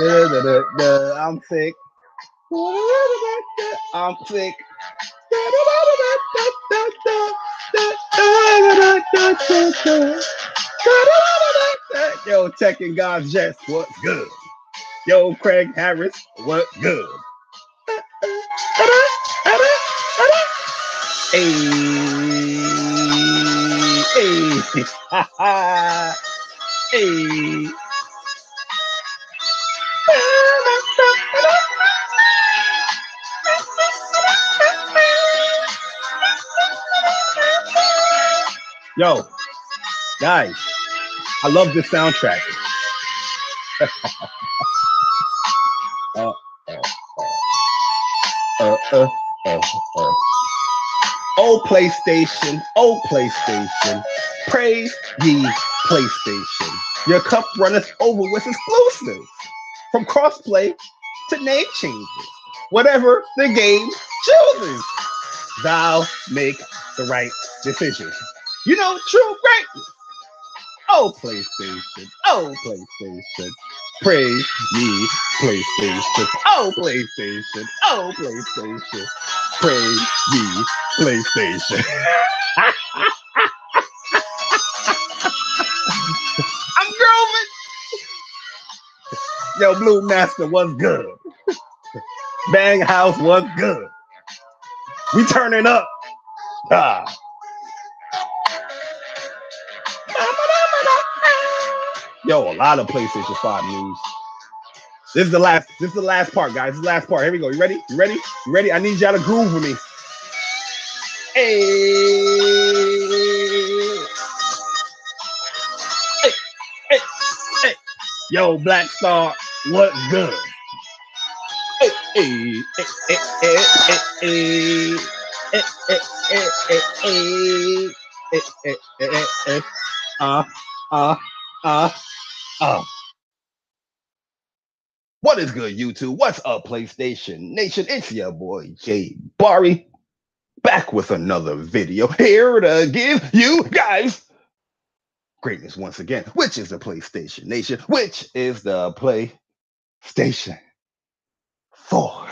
I'm sick. I'm sick. Yo, Tekken God Jess, what's good? Yo, Craig Harris, what good? Hey, hey, hey. Yo, guys, I love this soundtrack. uh, uh, uh, uh, uh, uh. Oh, PlayStation, oh, PlayStation, praise ye PlayStation. Your cup runneth over with exclusives. From crossplay to name changes. Whatever the game chooses, thou make the right decision. You know, true greatness. Oh, PlayStation, oh, PlayStation, praise ye PlayStation. Oh, PlayStation, oh, PlayStation, praise ye PlayStation. I'm grooving. Yo, Blue Master, what's good? Bang House, what's good? We turning up. Ah. Yo, a lot of PlayStation 5 news. This is the last. This is the last part, guys. This is the last part. Here we go. You ready? You ready? You ready? I need y'all to groove with me. Hey, hey, hey, hey. Yo, Black Star, what's good? Hey, hey, hey, hey, hey, hey, hey, hey, hey, hey, hey, hey, hey. Uh, uh, uh, uh. What is good, YouTube? What's up, PlayStation Nation? It's your boy Jay Barry, back with another video here to give you guys greatness once again, which is the PlayStation Nation, which is the PlayStation 4.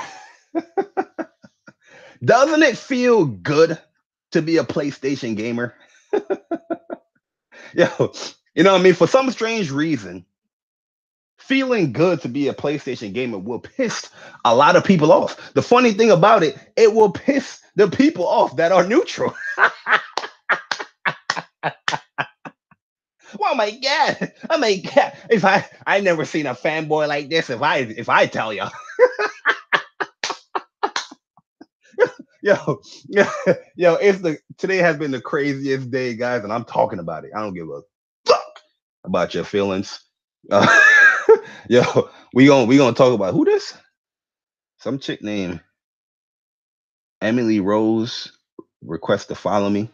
Doesn't it feel good to be a PlayStation gamer? Yo, you know what I mean? For some strange reason, feeling good to be a PlayStation gamer will piss a lot of people off. The funny thing about it, it will piss the people off that are neutral. Oh my god! Oh my god! If I never seen a fanboy like this. If I tell you, yo, yo, today has been the craziest day, guys, and I'm talking about it. I don't give a fuck about your feelings. Yo, we gonna talk about who this? Some chick named Emily Rose request to follow me.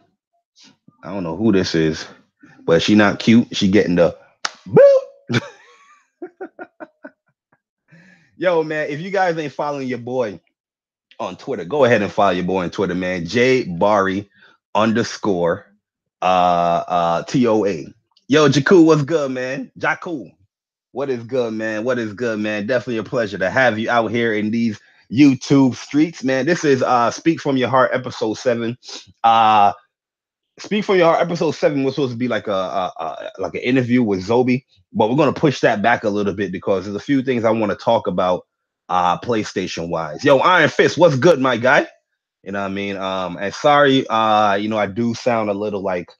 I don't know who this is, but she not cute. She getting the boop. Yo, man, if you guys ain't following your boy on Twitter, go ahead and follow your boy on Twitter, man. J Barry _ TOA. Yo, Jakku, what's good, man? Jakku, what is good, man? What is good, man? Definitely a pleasure to have you out here in these YouTube streets, man. This is Speak From Your Heart, Ep.7. Speak From Your Heart, Ep.7 was supposed to be like like an interview with Zobi, but we're gonna push that back a little bit because there's a few things I want to talk about PlayStation wise. Yo, Iron Fist, what's good, my guy? You know what I mean? And sorry, you know, I do sound a little like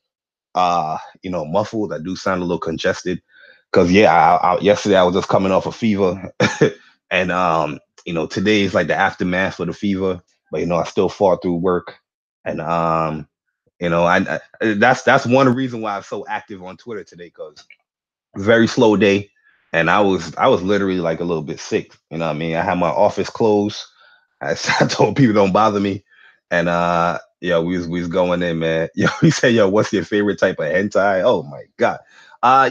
you know, muffled. I do sound a little congested. Cause yeah, yesterday I was just coming off a fever. And you know, today is like the aftermath for the fever, but you know, I still fought through work. And you know, that's one reason why I'm so active on Twitter today, because very slow day, and I was literally like a little bit sick. You know what I mean? I had my office closed. I told people don't bother me, and yeah, we was going in, man. Yo, he said, yo, what's your favorite type of hentai? Oh my god.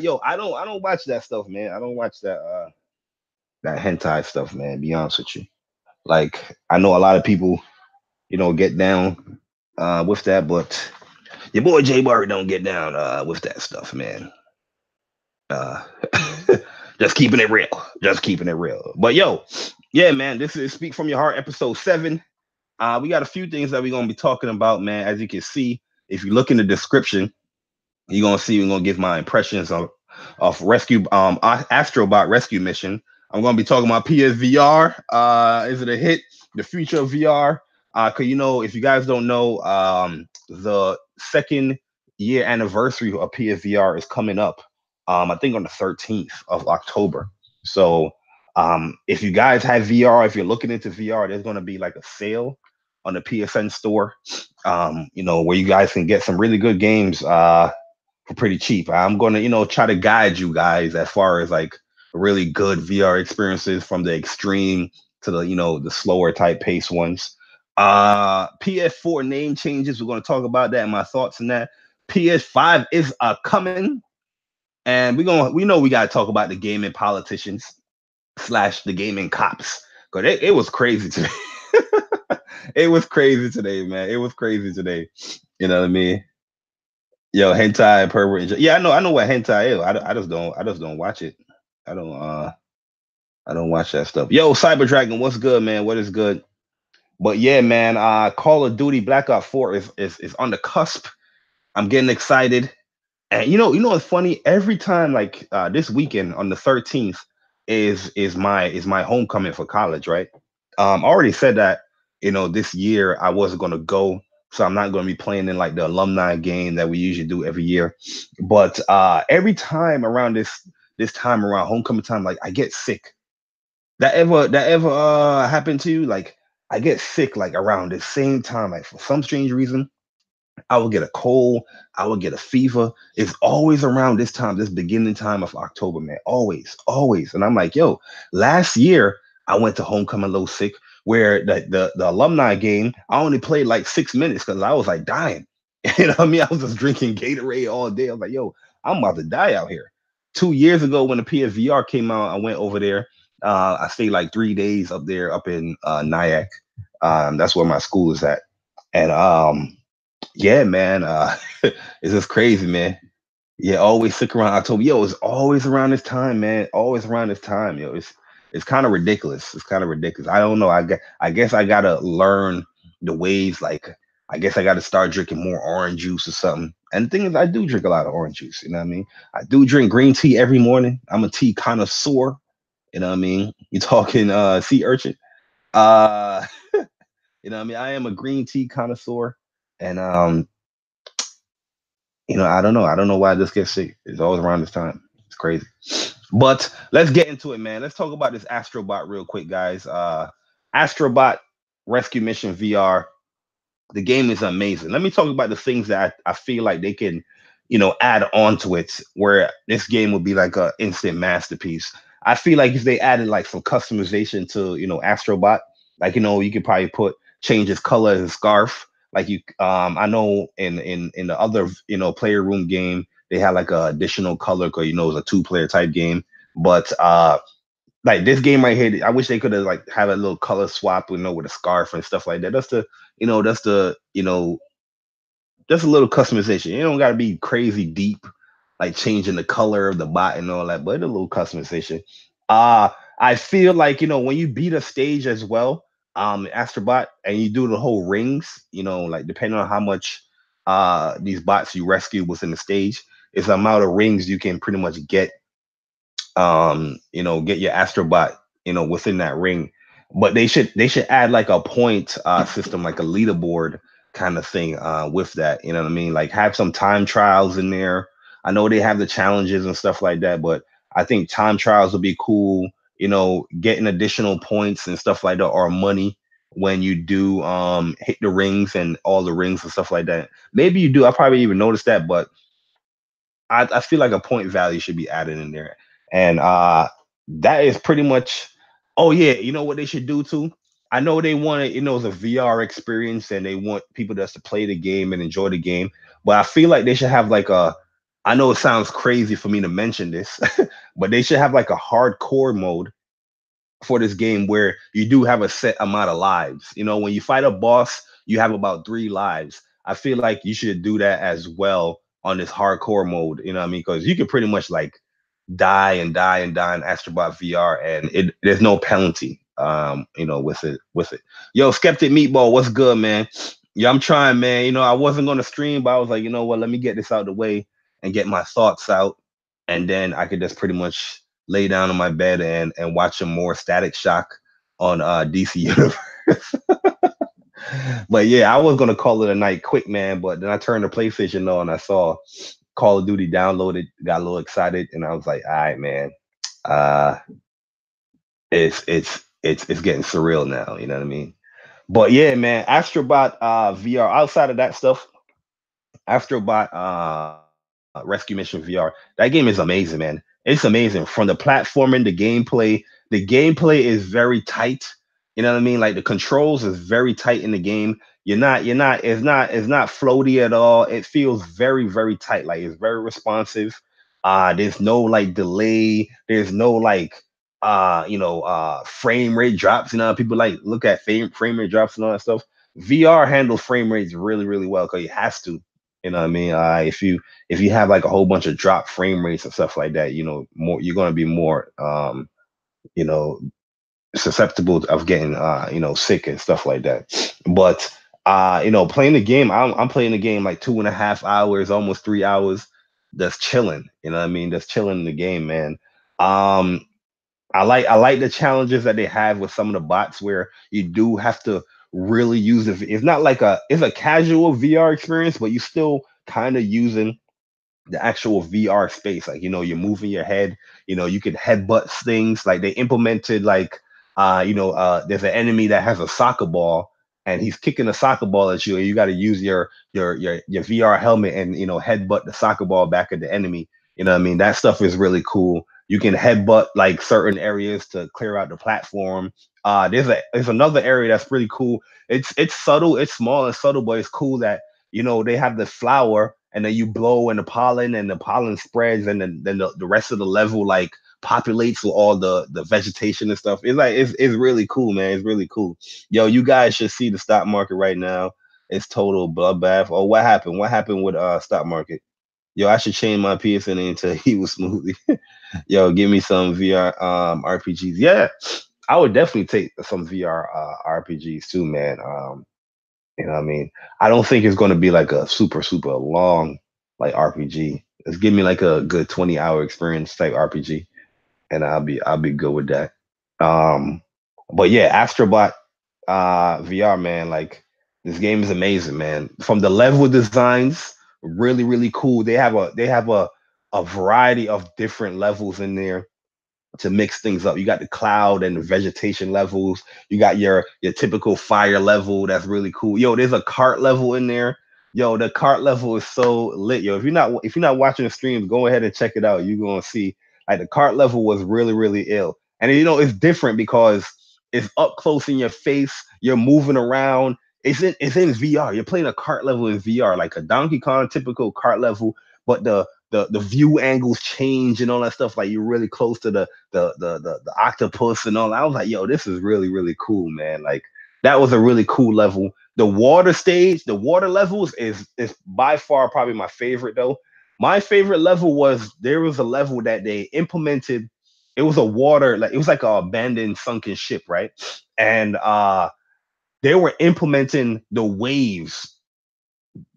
Yo, I don't watch that stuff, man. I don't watch that hentai stuff, man. Be honest with you. Like, I know a lot of people, you know, get down with that, but your boy Jay Barry don't get down with that stuff, man. Uh Just keeping it real. Just keeping it real. But yo, yeah, man, this is Speak from Your Heart, episode 7. We got a few things that we're gonna be talking about, man. As you can see, if you look in the description, you're gonna see we're gonna give my impressions of rescue Astrobot rescue mission. I'm gonna be talking about PSVR. Is it a hit? The future of VR. Cause if you guys don't know, the second year anniversary of PSVR is coming up. I think on the 13th of October. So if you guys have VR, if you're looking into VR, there's gonna be like a sale on the PSN store. Where you guys can get some really good games. For pretty cheap. I'm gonna, try to guide you guys as far as like really good VR experiences from the extreme to the slower type pace ones. PS4 name changes. We're gonna talk about that and my thoughts on that. PS5 is coming, and we know we gotta talk about the gaming politicians slash the gaming cops. Cause it was crazy today. It was crazy today, man. It was crazy today. You know what I mean? Yo, hentai pervert. Yeah, I know what hentai is. I just don't watch it. I don't I don't watch that stuff. Yo, Cyber Dragon, what's good, man? What is good? But yeah, man, Call of Duty Black Ops 4 is on the cusp. I'm getting excited. And what's funny? Every time like this weekend on the 13th is my homecoming for college, right? I already said that, this year I wasn't gonna go, so I'm not gonna be playing in like the alumni game that we usually do every year. But every time around this time around homecoming time, like I get sick. That ever happened to you? Like I get sick like around the same time, like for some strange reason. I will get a cold. I will get a fever. It's always around this time, this beginning time of October, man. Always, always. And I'm like, yo, last year I went to homecoming a little sick, where the alumni game, I only played like 6 minutes because I was like dying. You know what I mean? I was just drinking Gatorade all day. I was like, yo, I'm about to die out here. 2 years ago when the PSVR came out, I went over there. I stayed like 3 days up there, up in Nyack. That's where my school is at. And yeah, man. It's just crazy, man. Yeah, always sick around October. Yo, it's always around this time, man. Always around this time, yo. It's kind of ridiculous. It's kind of ridiculous. I don't know. I guess I gotta learn the ways. Like, I guess I gotta start drinking more orange juice or something. And the thing is, I do drink a lot of orange juice. You know what I mean? I do drink green tea every morning. I'm a tea connoisseur. You know what I mean? You talking sea urchin? Uh, you know what I mean? I am a green tea connoisseur, and I don't know. I don't know why this gets sick. It's always around this time. It's crazy. But let's get into it, man. Let's talk about this Astrobot real quick, guys. Astrobot Rescue Mission VR. The game is amazing. Let me talk about the things that I feel like they can, add on to it, where this game will be like a instant masterpiece. I feel like if they added like some customization to, Astrobot, like, you could probably change his color as a scarf. Like I know in the other, player room game, they had like a additional color because, it's a 2-player type game. But like this game right here, I wish they could have like have a little color swap, with a scarf and stuff like that. That's a little customization. You don't got to be crazy deep, like changing the color of the bot and all that, but a little customization. Uh I feel like, when you beat a stage as well, Astrobot, and you do the whole rings, like depending on how much these bots you rescue within the stage, is the amount of rings you can pretty much get your Astrobot, within that ring. But they should add like a point system, like a leaderboard kind of thing with that. You know what I mean? Like have some time trials in there. I know they have the challenges and stuff like that, but I think time trials would be cool. Getting additional points and stuff like that, or money when you do hit the rings and all the rings and stuff like that. Maybe you do. I probably even noticed that, but I feel like a point value should be added in there. And that is pretty much, oh yeah, you know what they should do too? I know they want it, it's a VR experience and they want people just to play the game and enjoy the game. But I feel like they should have like I know it sounds crazy for me to mention this, but they should have like a hardcore mode for this game where you do have a set amount of lives. When you fight a boss, you have about 3 lives. I feel like you should do that as well on this hardcore mode. You know what I mean? Because you can pretty much like die and die and die in Astrobot VR, and there's no penalty. With it. Yo, Skeptic Meatball, what's good, man? Yeah, I'm trying, man. I wasn't gonna stream, but I was like, you know what? Let me get this out of the way and get my thoughts out, and then I could just pretty much lay down on my bed and watch some more Static Shock on DC Universe. But yeah, I was gonna call it a night quick, man. But then I turned the PlayStation on and I saw Call of Duty downloaded, got a little excited, and I was like, all right, man, uh, it's getting surreal now. You know what I mean? But yeah, man, Astrobot VR. Outside of that stuff, Astrobot Rescue Mission VR. That game is amazing, man. It's amazing from the platforming, the gameplay. The gameplay is very tight. You know what I mean? Like the controls is very tight in the game. It's not floaty at all. It feels very, very tight. Like it's very responsive. There's no like delay. There's no like frame rate drops. People like look at frame rate drops and all that stuff. VR handles frame rates really, really well because it has to. You know what I mean? If you have like a whole bunch of drop frame rates and stuff like that, more you're gonna be more you know, susceptible of getting sick and stuff like that. But playing the game, I'm playing the game like 2.5 hours, almost 3 hours. That's chilling. You know what I mean? That's chilling in the game, man. Um, I like the challenges that they have with some of the bots where you do have to really use it. It's not like it's a casual VR experience, but you still kind of using the actual VR space. Like, you're moving your head, you can headbutt things. Like they implemented like there's an enemy that has a soccer ball and he's kicking a soccer ball at you, and you got to use your VR helmet and headbutt the soccer ball back at the enemy. You know what I mean? That stuff is really cool. You can headbutt like certain areas to clear out the platform. There's another area that's pretty cool. It's subtle, it's small and subtle, but it's cool that they have the flower and then you blow and the pollen spreads and then the rest of the level like populates with all the vegetation and stuff. It's like it's really cool, man. It's really cool. Yo, you guys should see the stock market right now. It's total bloodbath. Oh, what happened? What happened with stock market? Yo, I should change my PSN into he was smoothly. Yo, give me some VR RPGs. Yeah, I would definitely take some VR RPGs too, man. You know what I mean? I don't think it's going to be like a super, super long like RPG. Just give me like a good 20-hour experience type RPG and I'll be good with that. Um but yeah, Astrobot VR, man, like this game is amazing, man. From the level designs, really, really cool. They have a variety of different levels in there to mix things up. You got the cloud and the vegetation levels. You got your typical fire level. That's really cool. Yo, there's a cart level in there. Yo, the cart level is so lit. Yo, if you're not watching the streams, go ahead and check it out. You're gonna see like the cart level was really, really ill. And it's different because it's up close in your face. You're moving around. It's in VR. You're playing a cart level in VR, like a Donkey Kong typical cart level, but the view angles change and all that stuff. Like you're really close to the octopus and all. I was like, yo, this is really, really cool, man. Like that was a really cool level. The water stage, the water levels is by far probably my favorite though. My favorite level was there was a level that they implemented. It was a water, like it was like a abandoned sunken ship, right? And they were implementing the waves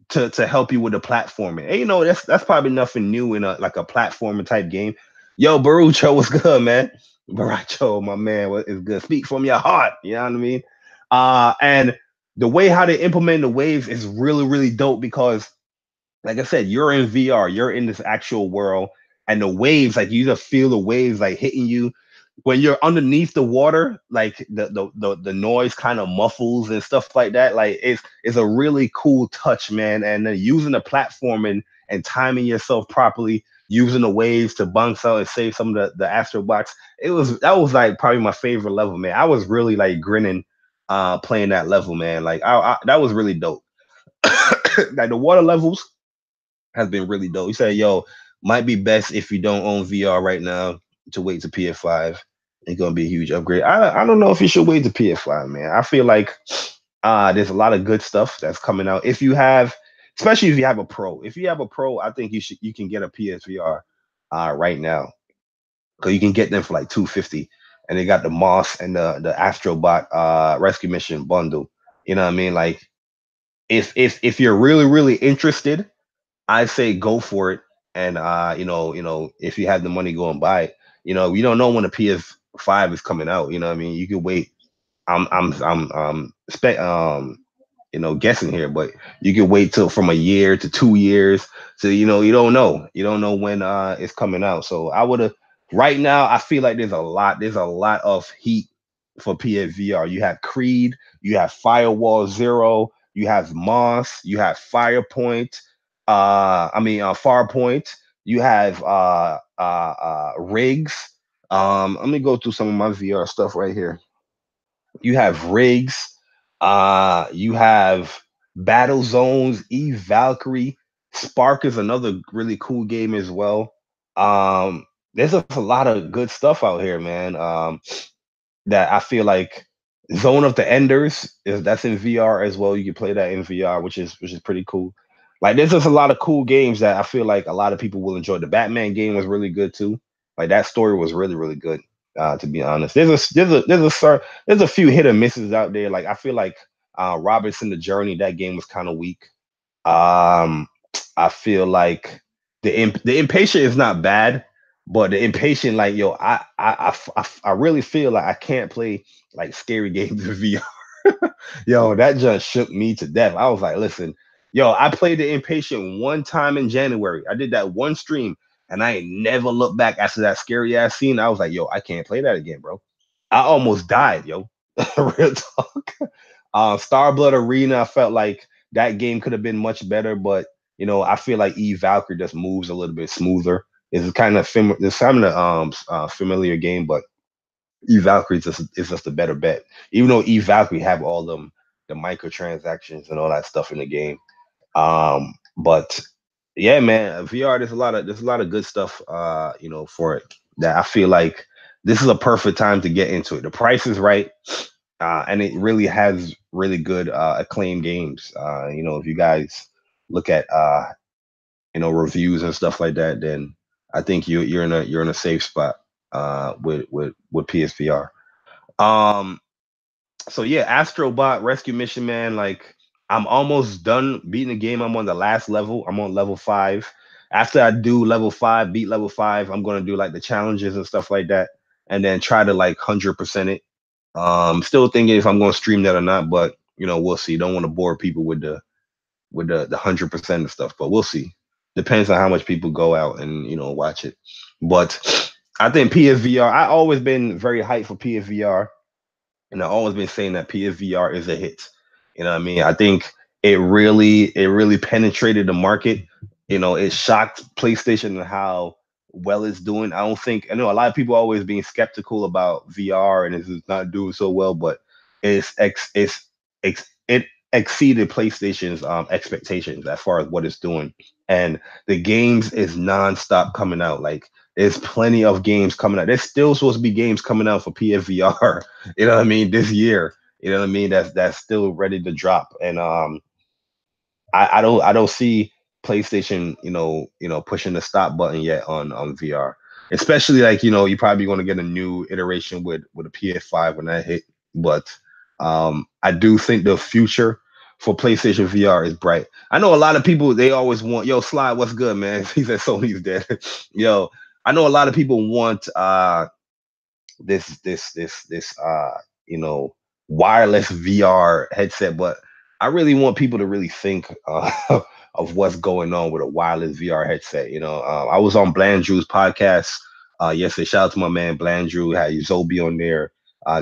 to help you with the platforming. And that's probably nothing new in a platforming type game. Yo, Barucho, what's good, man? Barucho, my man, what is good? Speak from your heart. You know what I mean? And the way how they implement the waves is really, really dope because like I said, you're in VR, you're in this actual world, and the waves, like you just feel the waves like hitting you. When you're underneath the water, like the noise kind of muffles and stuff like that. Like it's a really cool touch, man. And then using the platform and timing yourself properly, using the waves to bounce out and save some of the astro box. That was like probably my favorite level, man. I was really like grinning playing that level, man. Like that was really dope. Like the water levels has been really dope. You say, yo, might be best if you don't own VR right now to wait to PS5. It's gonna be a huge upgrade. I don't know if you should wait to PS5, man. I feel like there's a lot of good stuff that's coming out. If you have, especially if you have a pro. If you have a pro, I think you can get a PSVR right now. because you can get them for like 250, and they got the Moss and the Astrobot rescue mission bundle. You know what I mean? Like if you're really interested, I say go for it. And if you have the money, go and buy it. You don't know when the PS5 is coming out. You know what I mean? You could wait. I'm guessing here, but you can wait till from a year to 2 years. So you don't know when it's coming out. So I would have right now. I feel like there's a lot of heat for PSVR. You have Creed, you have Firewall Zero, you have Moss, you have Firepoint. Farpoint. You have Rigs. Let me go through some of my VR stuff right here. You have Rigs. You have Battle Zones, Eve Valkyrie. Spark is another really cool game as well. There's just a lot of good stuff out here, man. That I feel like Zone of the Enders is that's in VR as well. You can play that in VR, which is pretty cool. Like there's just a lot of cool games that I feel like a lot of people will enjoy. The Batman game was really good too. Like that story was really good. To be honest, there's a few hit or misses out there. Like I feel like Robinson the Journey, that game was kind of weak. Um, I feel like the impatient is not bad, but the impatient, like yo, I really feel like I can't play like scary games in VR. Yo, that just shook me to death. I was like, listen, yo, I played the impatient one time in January. I did that one stream, and I ain't never looked back after that scary ass scene. I was like, yo, I can't play that again, bro. I almost died, yo. Real talk. Starblood Arena, I felt like that game could have been much better, but I feel like Eve Valkyrie just moves a little bit smoother. It's kind of familiar game, but Eve Valkyrie is just a better bet. Even though Eve Valkyrie have all the microtransactions and all that stuff in the game. But yeah, man, VR, there's a lot of good stuff for it that I feel like this is a perfect time to get into it. The price is right, and it really has really good acclaimed games. If you guys look at reviews and stuff like that, then I think you're in a safe spot with PSVR. Um, so yeah, Astrobot Rescue Mission, man. Like I'm almost done beating the game. I'm on the last level. I'm on level 5. After I do level 5, beat level 5, I'm gonna do like the challenges and stuff like that, and then try to like 100% it. Still thinking if I'm gonna stream that or not, but we'll see. Don't want to bore people with the 100% of stuff, but we'll see. Depends on how much people go out and watch it. But I think PSVR. I always been very hyped for PSVR, and I've always been saying that PSVR is a hit. You know what I mean? I think it really penetrated the market. It shocked PlayStation and how well it's doing. I know a lot of people always being skeptical about VR and it's not doing so well, but it exceeded PlayStation's expectations as far as what it's doing. And the games is nonstop coming out. Like there's plenty of games coming out. There's still supposed to be games coming out for PSVR. You know what I mean? This year, you know what I mean? That's still ready to drop. And I don't see PlayStation, pushing the stop button yet on VR. Especially like, you're probably going to get a new iteration with a PS5 when that hit. But I do think the future for PlayStation VR is bright. I know a lot of people, they always want, yo, Slide, what's good, man? He said Sony's dead. Yo, I know a lot of people want this wireless VR headset, but I really want people to really think of what's going on with a wireless VR headset. I was on Blandrew's podcast yesterday. Shout out to my man Blandrew. Had Zobi on there,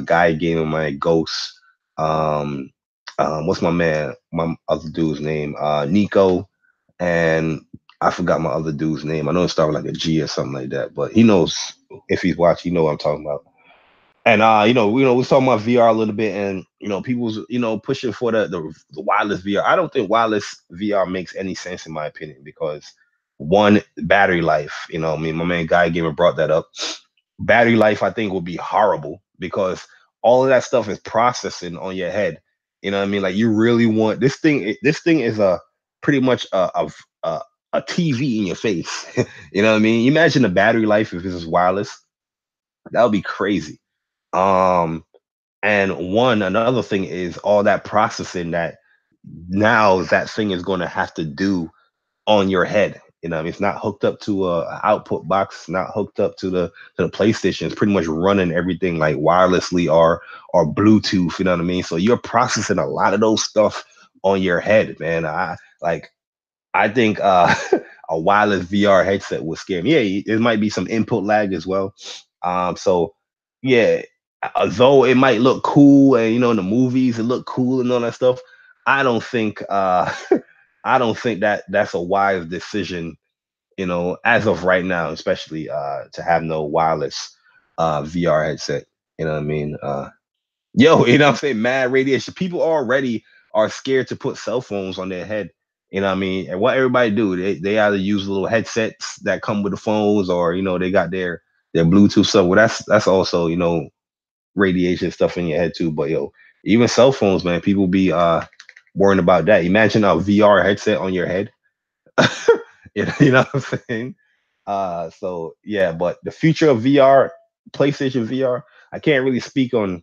Guy Gaming, my Ghost. Um, what's my other dude's name? Nico, and I forgot my other dude's name. I know it started with like a G or something like that, but he knows if he's watching, he know what I'm talking about. And we was talking about VR a little bit, and people's pushing for the wireless VR. I don't think wireless VR makes any sense in my opinion because one, battery life. I mean, my man Guy Gamer brought that up. Battery life, I think, will be horrible because all of that stuff is processing on your head. You know what I mean? Like you really want this thing. This thing is a pretty much a TV in your face. You know what I mean? Imagine the battery life if this is wireless. That would be crazy. Um, and another thing is all that processing that now that thing is going to have to do on your head. You know, what I mean, it's not hooked up to a output box, not hooked up to the PlayStation. It's pretty much running everything like wirelessly or Bluetooth. You know what I mean? So you're processing a lot of those stuff on your head, man. I think a wireless VR headset would scare me. Yeah, it might be some input lag as well. So yeah, though it might look cool, and in the movies it look cool and all that stuff, I don't think I don't think that that's a wise decision, as of right now, especially to have no wireless VR headset. You know what I mean? Yo, I'm saying? Mad radiation. People already are scared to put cell phones on their head. You know what I mean? And what everybody do, they either use little headsets that come with the phones, or they got their Bluetooth stuff. Well, that's also radiation stuff in your head too. But yo, even cell phones, man, people be worrying about that. Imagine a VR headset on your head. You know what I'm saying? So yeah, but the future of VR, PlayStation VR, I can't really speak on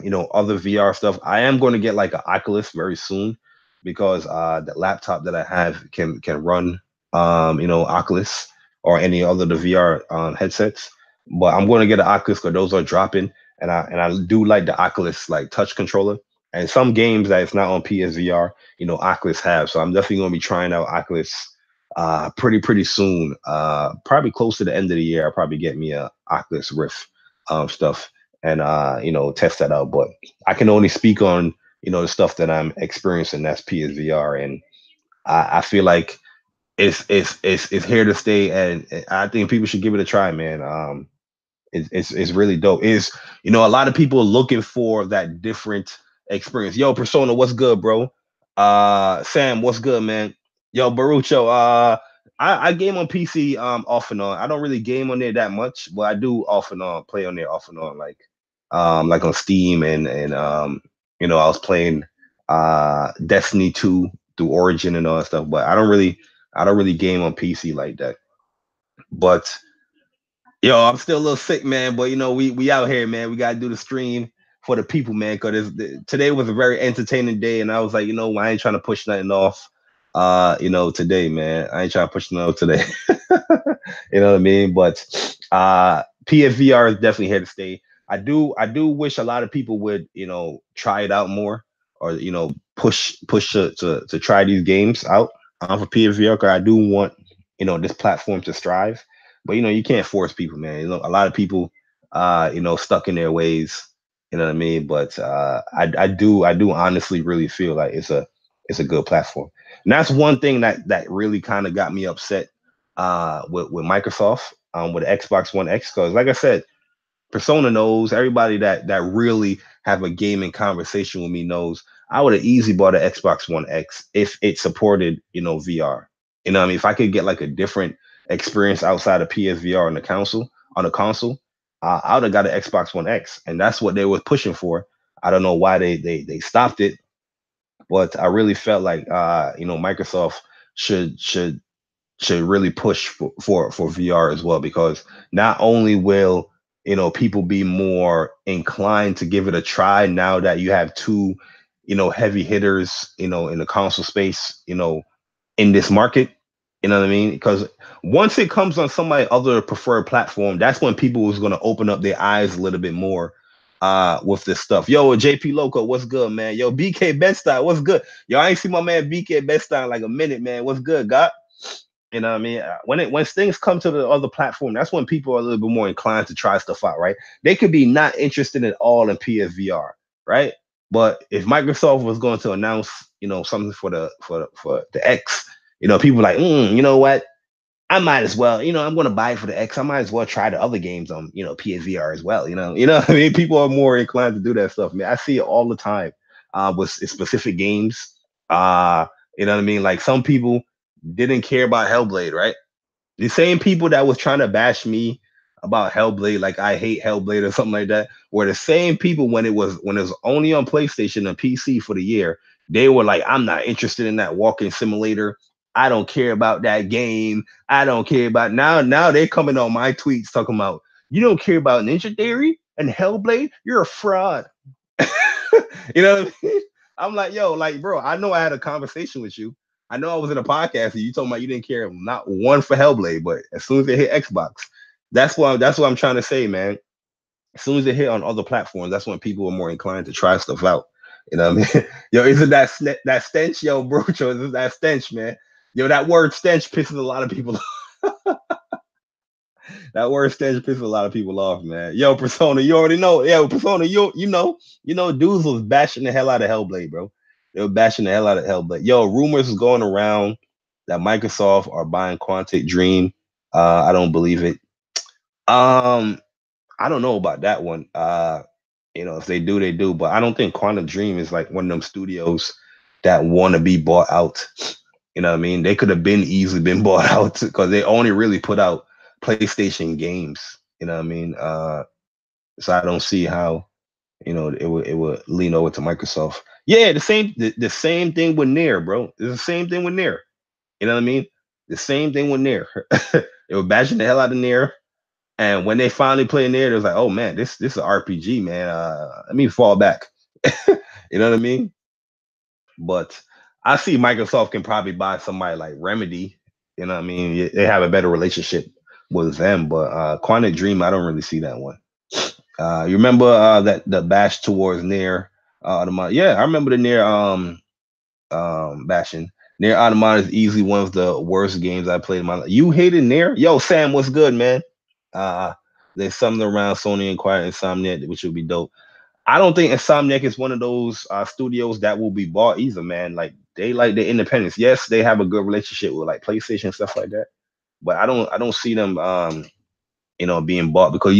other VR stuff. I am going to get like an Oculus very soon because the laptop that I have can run Oculus or any other the VR headsets. But I'm going to get an Oculus because those are dropping, and I do like the Oculus like touch controller. And some games that it's not on PSVR, Oculus have. So I'm definitely going to be trying out Oculus pretty soon. Probably close to the end of the year. I'll probably get me a Oculus Rift stuff and test that out. But I can only speak on the stuff that I'm experiencing. That's PSVR, and I feel like it's here to stay, and I think people should give it a try, man. It's really dope. Is a lot of people are looking for that different experience. Yo, Persona, what's good, bro? Sam, what's good, man? Yo, Barucho, I game on PC off and on. I don't really game on there that much, but I do off and on play on there off and on, like on Steam and I was playing Destiny 2 through Origin and all that stuff, but I don't really game on PC like that. But yo, I'm still a little sick, man. But we out here, man. We gotta do the stream for the people, man. Because today was a very entertaining day, and I was like, I ain't trying to push nothing off. Today, man, I ain't trying to push nothing off today. You know what I mean? But PSVR is definitely here to stay. I do wish a lot of people would, try it out more, or push to try these games out for PSVR. Because I do want this platform to strive, but you can't force people, man. A lot of people stuck in their ways. You know what I mean? But I do honestly really feel like it's a good platform. And that's one thing that really kind of got me upset with Microsoft with the Xbox One X, because like I said, Persona knows, everybody that really have a gaming conversation with me knows I would have easily bought an Xbox One X if it supported, VR. You know what I mean? If I could get like a different experience outside of PSVR on the console, I would have got an Xbox One X. And that's what they were pushing for. I don't know why they stopped it, but I really felt like Microsoft should should really push for VR as well, because not only will people be more inclined to give it a try now that you have two heavy hitters in the console space in this market. You know what I mean? Because once it comes on somebody other preferred platform, that's when people is going to open up their eyes a little bit more with this stuff. Yo, JP Loco, what's good, man? Yo, BK Bedstein, what's good? Yo, I ain't see my man BK Bedstein like a minute, man. What's good, God? You know what I mean? When things come to the other platform, that's when people are a little bit more inclined to try stuff out, right? They could be not interested at all in PSVR, right? But if Microsoft was going to announce, something for the X, people like, you know what? I might as well, I'm going to buy it for the X. I might as well try the other games on, PSVR as well. What I mean? People are more inclined to do that stuff. Man, I see it all the time with specific games. You know what I mean? Like some people didn't care about Hellblade, right? The same people that was trying to bash me about Hellblade, like I hate Hellblade or something like that, were the same people when it was only on PlayStation and PC for the year. They were like, I'm not interested in that walking simulator. I don't care about that game. I don't care about now. Now they're coming on my tweets talking about, You don't care about Ninja Theory and Hellblade. You're a fraud. You know what I mean? I'm like, yo, like, bro, I know I had a conversation with you. I know I was in a podcast and you told me you didn't care not one for Hellblade, but as soon as they hit Xbox, that's what I'm trying to say, man. As soon as they hit on other platforms, that's when people are more inclined to try stuff out. You know what I mean? Yo, isn't that stench, yo, bro? Isn't that stench, man? Yo, that word stench pisses a lot of people. That word stench pisses a lot of people off, man. Yo, Persona, you already know. Yo, Persona, you know, dudes was bashing the hell out of Hellblade, bro. They were bashing the hell out of Hellblade. Yo, rumors is going around that Microsoft are buying Quantic Dream. I don't believe it. Um, I don't know about that one. If they do, they do. But I don't think Quantum Dream is like one of them studios that want to be bought out. You know what I mean? They could have been easily been bought out because they only really put out PlayStation games. You know what I mean? So I don't see how it would lean over to Microsoft. Yeah, the same thing with Nier, bro. It's the same thing with Nier. You know what I mean? The same thing with Nier. They were bashing the hell out of Nier. And when they finally played there, it was like, oh man, this is an RPG, man. Let me fall back. You know what I mean? But I see Microsoft can probably buy somebody like Remedy. You know what I mean? They have a better relationship with them. But Quantic Dream, I don't really see that one. You remember that the bash towards Near Automata? Yeah, I remember the Near bashing. Near Automata is easily one of the worst games I played in my life. You hated Near? Yo, Sam, what's good, man? Uh, there's something around Sony and Quiet Insomniac, which would be dope. I don't think Insomniac is one of those studios that will be bought either, man. Like they like their independence. Yes, they have a good relationship with like PlayStation and stuff like that, but I don't see them being bought because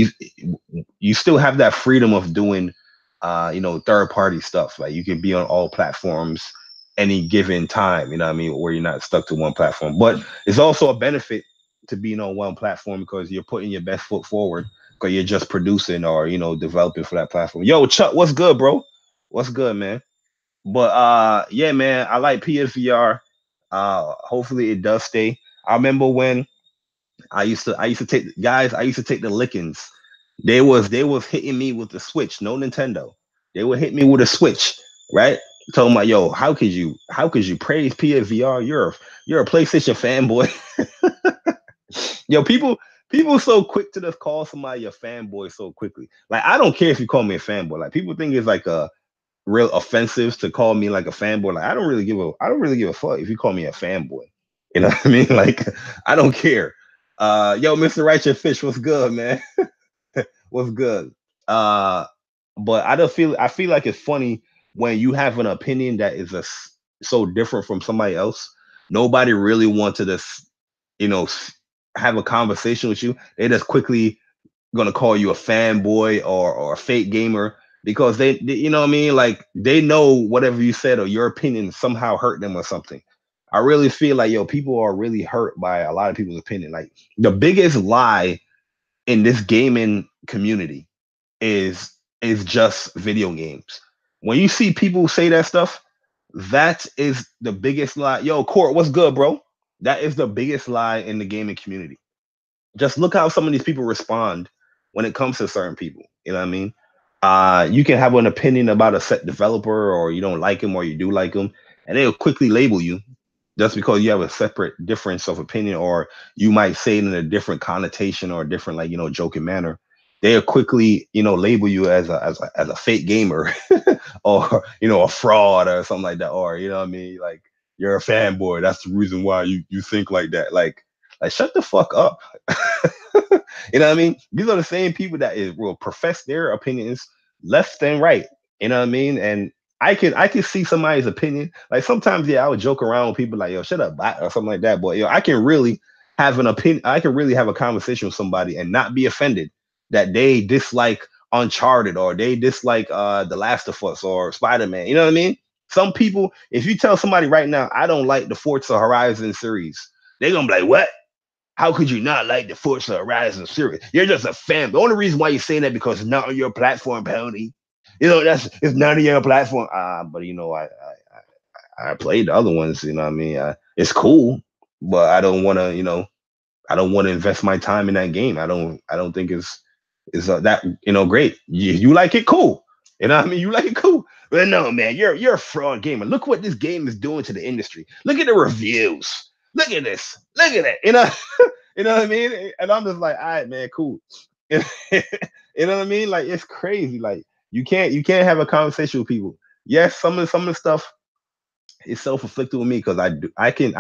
you still have that freedom of doing third party stuff. Like you can be on all platforms any given time, you know what I mean, where you're not stuck to one platform. But it's also a benefit to being on one platform because you're putting your best foot forward because you're just producing or developing for that platform. Yo, Chuck, what's good, bro? What's good, man? But yeah, man, I like PSVR. Hopefully it does stay. I remember when I used to take guys. I used to take the lickings. They was hitting me with the Switch. No Nintendo. They would hit me with a Switch, right? Told my yo, how could you praise PSVR? You're a PlayStation fanboy. Yo, people so quick to just call somebody a fanboy so quickly. Like I don't care if you call me a fanboy. Like people think it's like a real offensive to call me like a fanboy. Like I don't really give a fuck if you call me a fanboy. You know what I mean? Like I don't care. Yo, Mr. Righteous Fish, what's good, man? What's good? Uh, but I feel like it's funny when you have an opinion that is so different from somebody else. Nobody really wanted to, you know, s- have a conversation with you. They just quickly gonna call you a fanboy or a fake gamer because you know what I mean, like they know whatever you said or your opinion somehow hurt them or something. I really feel like people are really hurt by a lot of people's opinion. Like the biggest lie in this gaming community is just video games. When you see people say that stuff, that is the biggest lie. Yo, Court, what's good, bro? That is the biggest lie in the gaming community. Just look how some of these people respond when it comes to certain people. You know what I mean? You can have an opinion about a set developer, or you don't like him, or you do like him, and they'll quickly label you just because you have a separate difference of opinion, or you might say it in a different connotation or a different, like joking manner. They'll quickly, label you as a fake gamer, or a fraud or something like that, or you know what I mean, like you're a fanboy. That's the reason why you think like that. Like shut the fuck up. You know what I mean? These are the same people that will profess their opinions left and right. You know what I mean? And I can see somebody's opinion. Like sometimes, yeah, I would joke around with people like, yo, shut up, bot, or something like that. But I can really have an opinion. I can really have a conversation with somebody and not be offended that they dislike Uncharted or they dislike The Last of Us or Spider-Man. You know what I mean? Some people, if you tell somebody right now, I don't like the Forza Horizon series, they're gonna be like, what? How could you not like the Forza Horizon series? You're just a fan. The only reason why you're saying that because it's not on your platform, Pony. It's not on your platform. But I played the other ones. You know what I mean? It's cool, but I don't want to. I don't want to invest my time in that game. I don't think it's. Is that great? You like it, cool. You know what I mean? You like it, cool. But no, man, you're a fraud gamer. Look what this game is doing to the industry. Look at the reviews. Look at this. Look at that. You know what I mean? And I'm just like, all right, man, cool. You know what I mean? Like it's crazy. Like you can't have a conversation with people. Yes, some of the stuff is self-inflicted with me because I can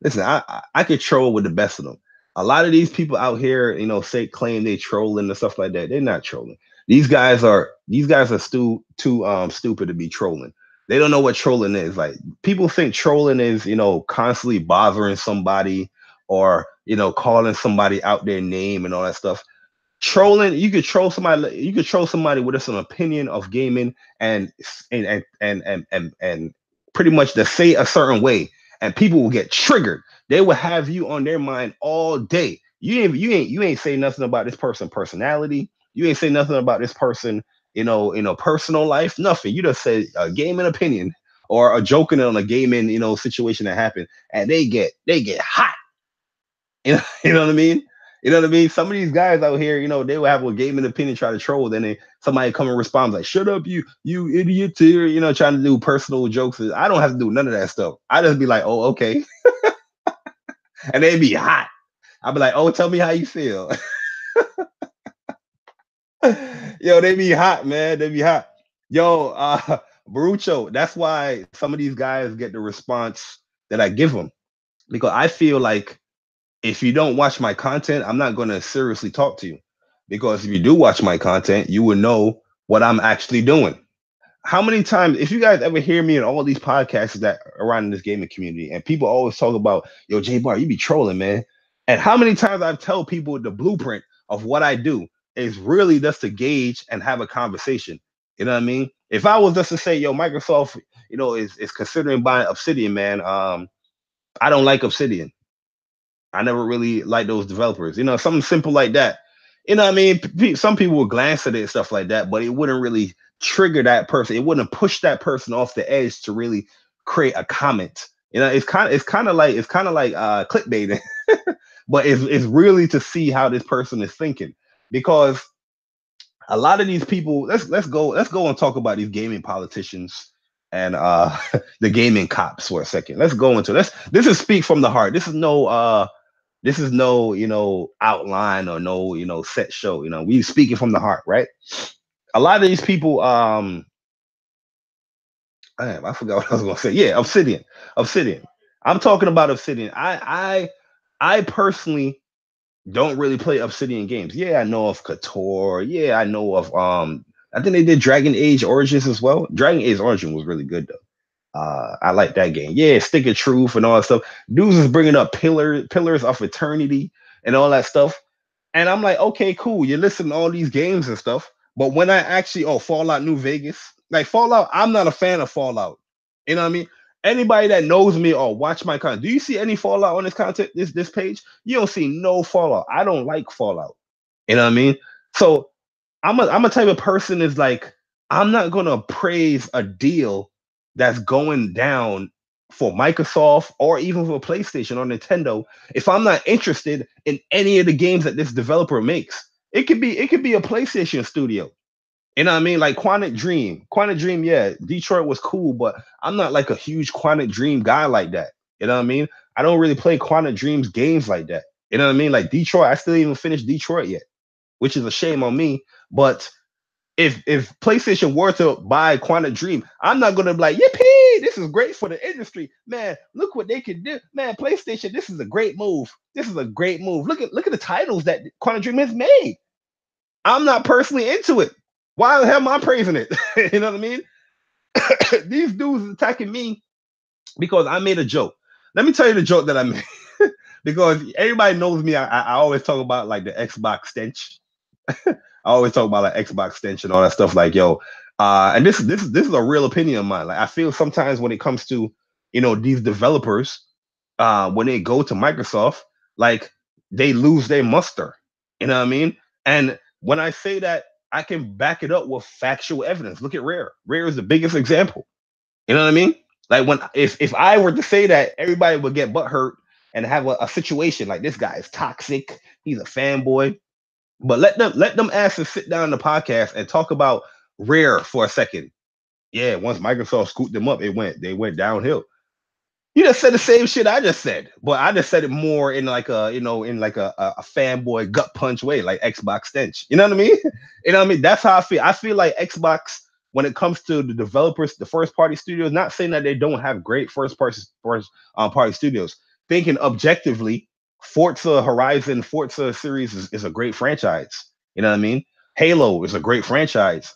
listen. I can troll with the best of them. A lot of these people out here, say claim they trolling and stuff like that. They're not trolling. These guys are too stupid to be trolling. They don't know what trolling is. Like people think trolling is constantly bothering somebody or calling somebody out their name and all that stuff. Trolling, you could troll somebody with an opinion of gaming and pretty much to say a certain way, and people will get triggered. They will have you on their mind all day. You ain't say nothing about this person personality. You ain't say nothing about this person personal life. Nothing. You just said a gaming opinion or a joking on a gaming situation that happened, and they get hot. You know what I mean? You know what I mean? Some of these guys out here, they will have a gaming opinion, try to troll, then somebody come and respond like, "Shut up, you idiot!" Here, trying to do personal jokes. I don't have to do none of that stuff. I just be like, "Oh, okay," and they be hot. I'll be like, "Oh, tell me how you feel." Yo, they be hot, man. They be hot. Yo, Barucho. That's why some of these guys get the response that I give them because I feel like if you don't watch my content, I'm not going to seriously talk to you. Because if you do watch my content, you will know what I'm actually doing. How many times, if you guys ever hear me in all these podcasts that around in this gaming community, and people always talk about, yo, J Bar, you be trolling, man. And how many times I've tell people the blueprint of what I do is really just to gauge and have a conversation. You know what I mean? If I was just to say, yo, Microsoft, is considering buying Obsidian, man. I don't like Obsidian. I never really liked those developers. Something simple like that. You know what I mean? Some people would glance at it and stuff like that, but it wouldn't really trigger that person. It wouldn't push that person off the edge to really create a comment. It's kind of like clickbaiting, but it's really to see how this person is thinking because a lot of these people. Let's go and talk about these gaming politicians and the gaming cops for a second. Let's go into this. This is speak from the heart. This is no, outline or no, set show. We speaking from the heart, right? A lot of these people, I forgot what I was gonna say. Yeah, Obsidian. Obsidian. I'm talking about Obsidian. I personally don't really play Obsidian games. Yeah, I know of Kotor. Yeah, I know of I think they did Dragon Age Origins as well. Dragon Age Origin was really good though. I like that game. Yeah, Stick of Truth and all that stuff. Dudes is bringing up Pillars of Eternity and all that stuff. And I'm like, okay, cool. You're listening to all these games and stuff. But when I actually, Fallout New Vegas, like Fallout, I'm not a fan of Fallout. You know what I mean? Anybody that knows me or watch my content, do you see any Fallout on this content, this page? You don't see no Fallout. I don't like Fallout. You know what I mean? So I'm a type of person is like, I'm not gonna praise a deal that's going down for Microsoft or even for PlayStation or Nintendo if I'm not interested in any of the games that this developer makes. It could be a PlayStation studio. You know what I mean? Like Quantic Dream. Quantic Dream, yeah, Detroit was cool, but I'm not like a huge Quantic Dream guy like that. You know what I mean? I don't really play Quantic Dreams games like that. You know what I mean? Like Detroit, I still even finished Detroit yet, which is a shame on me. But if PlayStation were to buy Quantum Dream, I'm not gonna be like, yippee, this is great for the industry. Man, look what they can do. Man, PlayStation, this is a great move. This is a great move. Look at the titles that Quantum Dream has made. I'm not personally into it. Why the hell am I praising it? You know what I mean? These dudes attacking me because I made a joke. Let me tell you the joke that I made. Because everybody knows me. I always talk about like the Xbox stench. I always talk about like Xbox extension, all that stuff. Like, yo, and this is a real opinion of mine. Like, I feel sometimes when it comes to these developers, when they go to Microsoft, like they lose their muster. You know what I mean? And when I say that, I can back it up with factual evidence. Look at Rare. Rare is the biggest example. You know what I mean? Like when if I were to say that, everybody would get butt hurt and have a situation like this guy is toxic. He's a fanboy. But let them asses sit down in the podcast and talk about Rare for a second. Yeah, once Microsoft scooped them up, they went downhill. You just said the same shit I just said, but I just said it more in like a in like a fanboy gut punch way, like Xbox stench. You know what I mean? You know what I mean? That's how I feel. I feel like Xbox, when it comes to the developers, the first party studios, not saying that they don't have great party studios. Thinking objectively, Forza Horizon, Forza series is a great franchise. You know what I mean? Halo is a great franchise.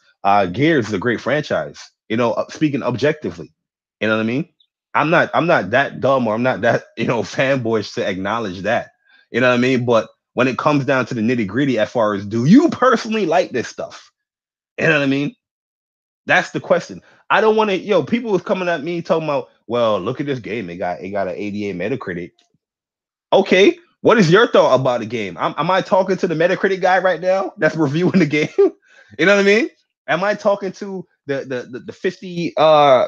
Gears is a great franchise. Speaking objectively, you know what I mean? I'm not that dumb, or I'm not that fanboyish to acknowledge that. You know what I mean? But when it comes down to the nitty gritty, as far as, do you personally like this stuff? You know what I mean? That's the question. I don't want to. People was coming at me talking about, well, look at this game. It got an 88 Metacritic. Okay, what is your thought about the game? Am I talking to the Metacritic guy right now that's reviewing the game? You know what I mean? Am I talking to the 50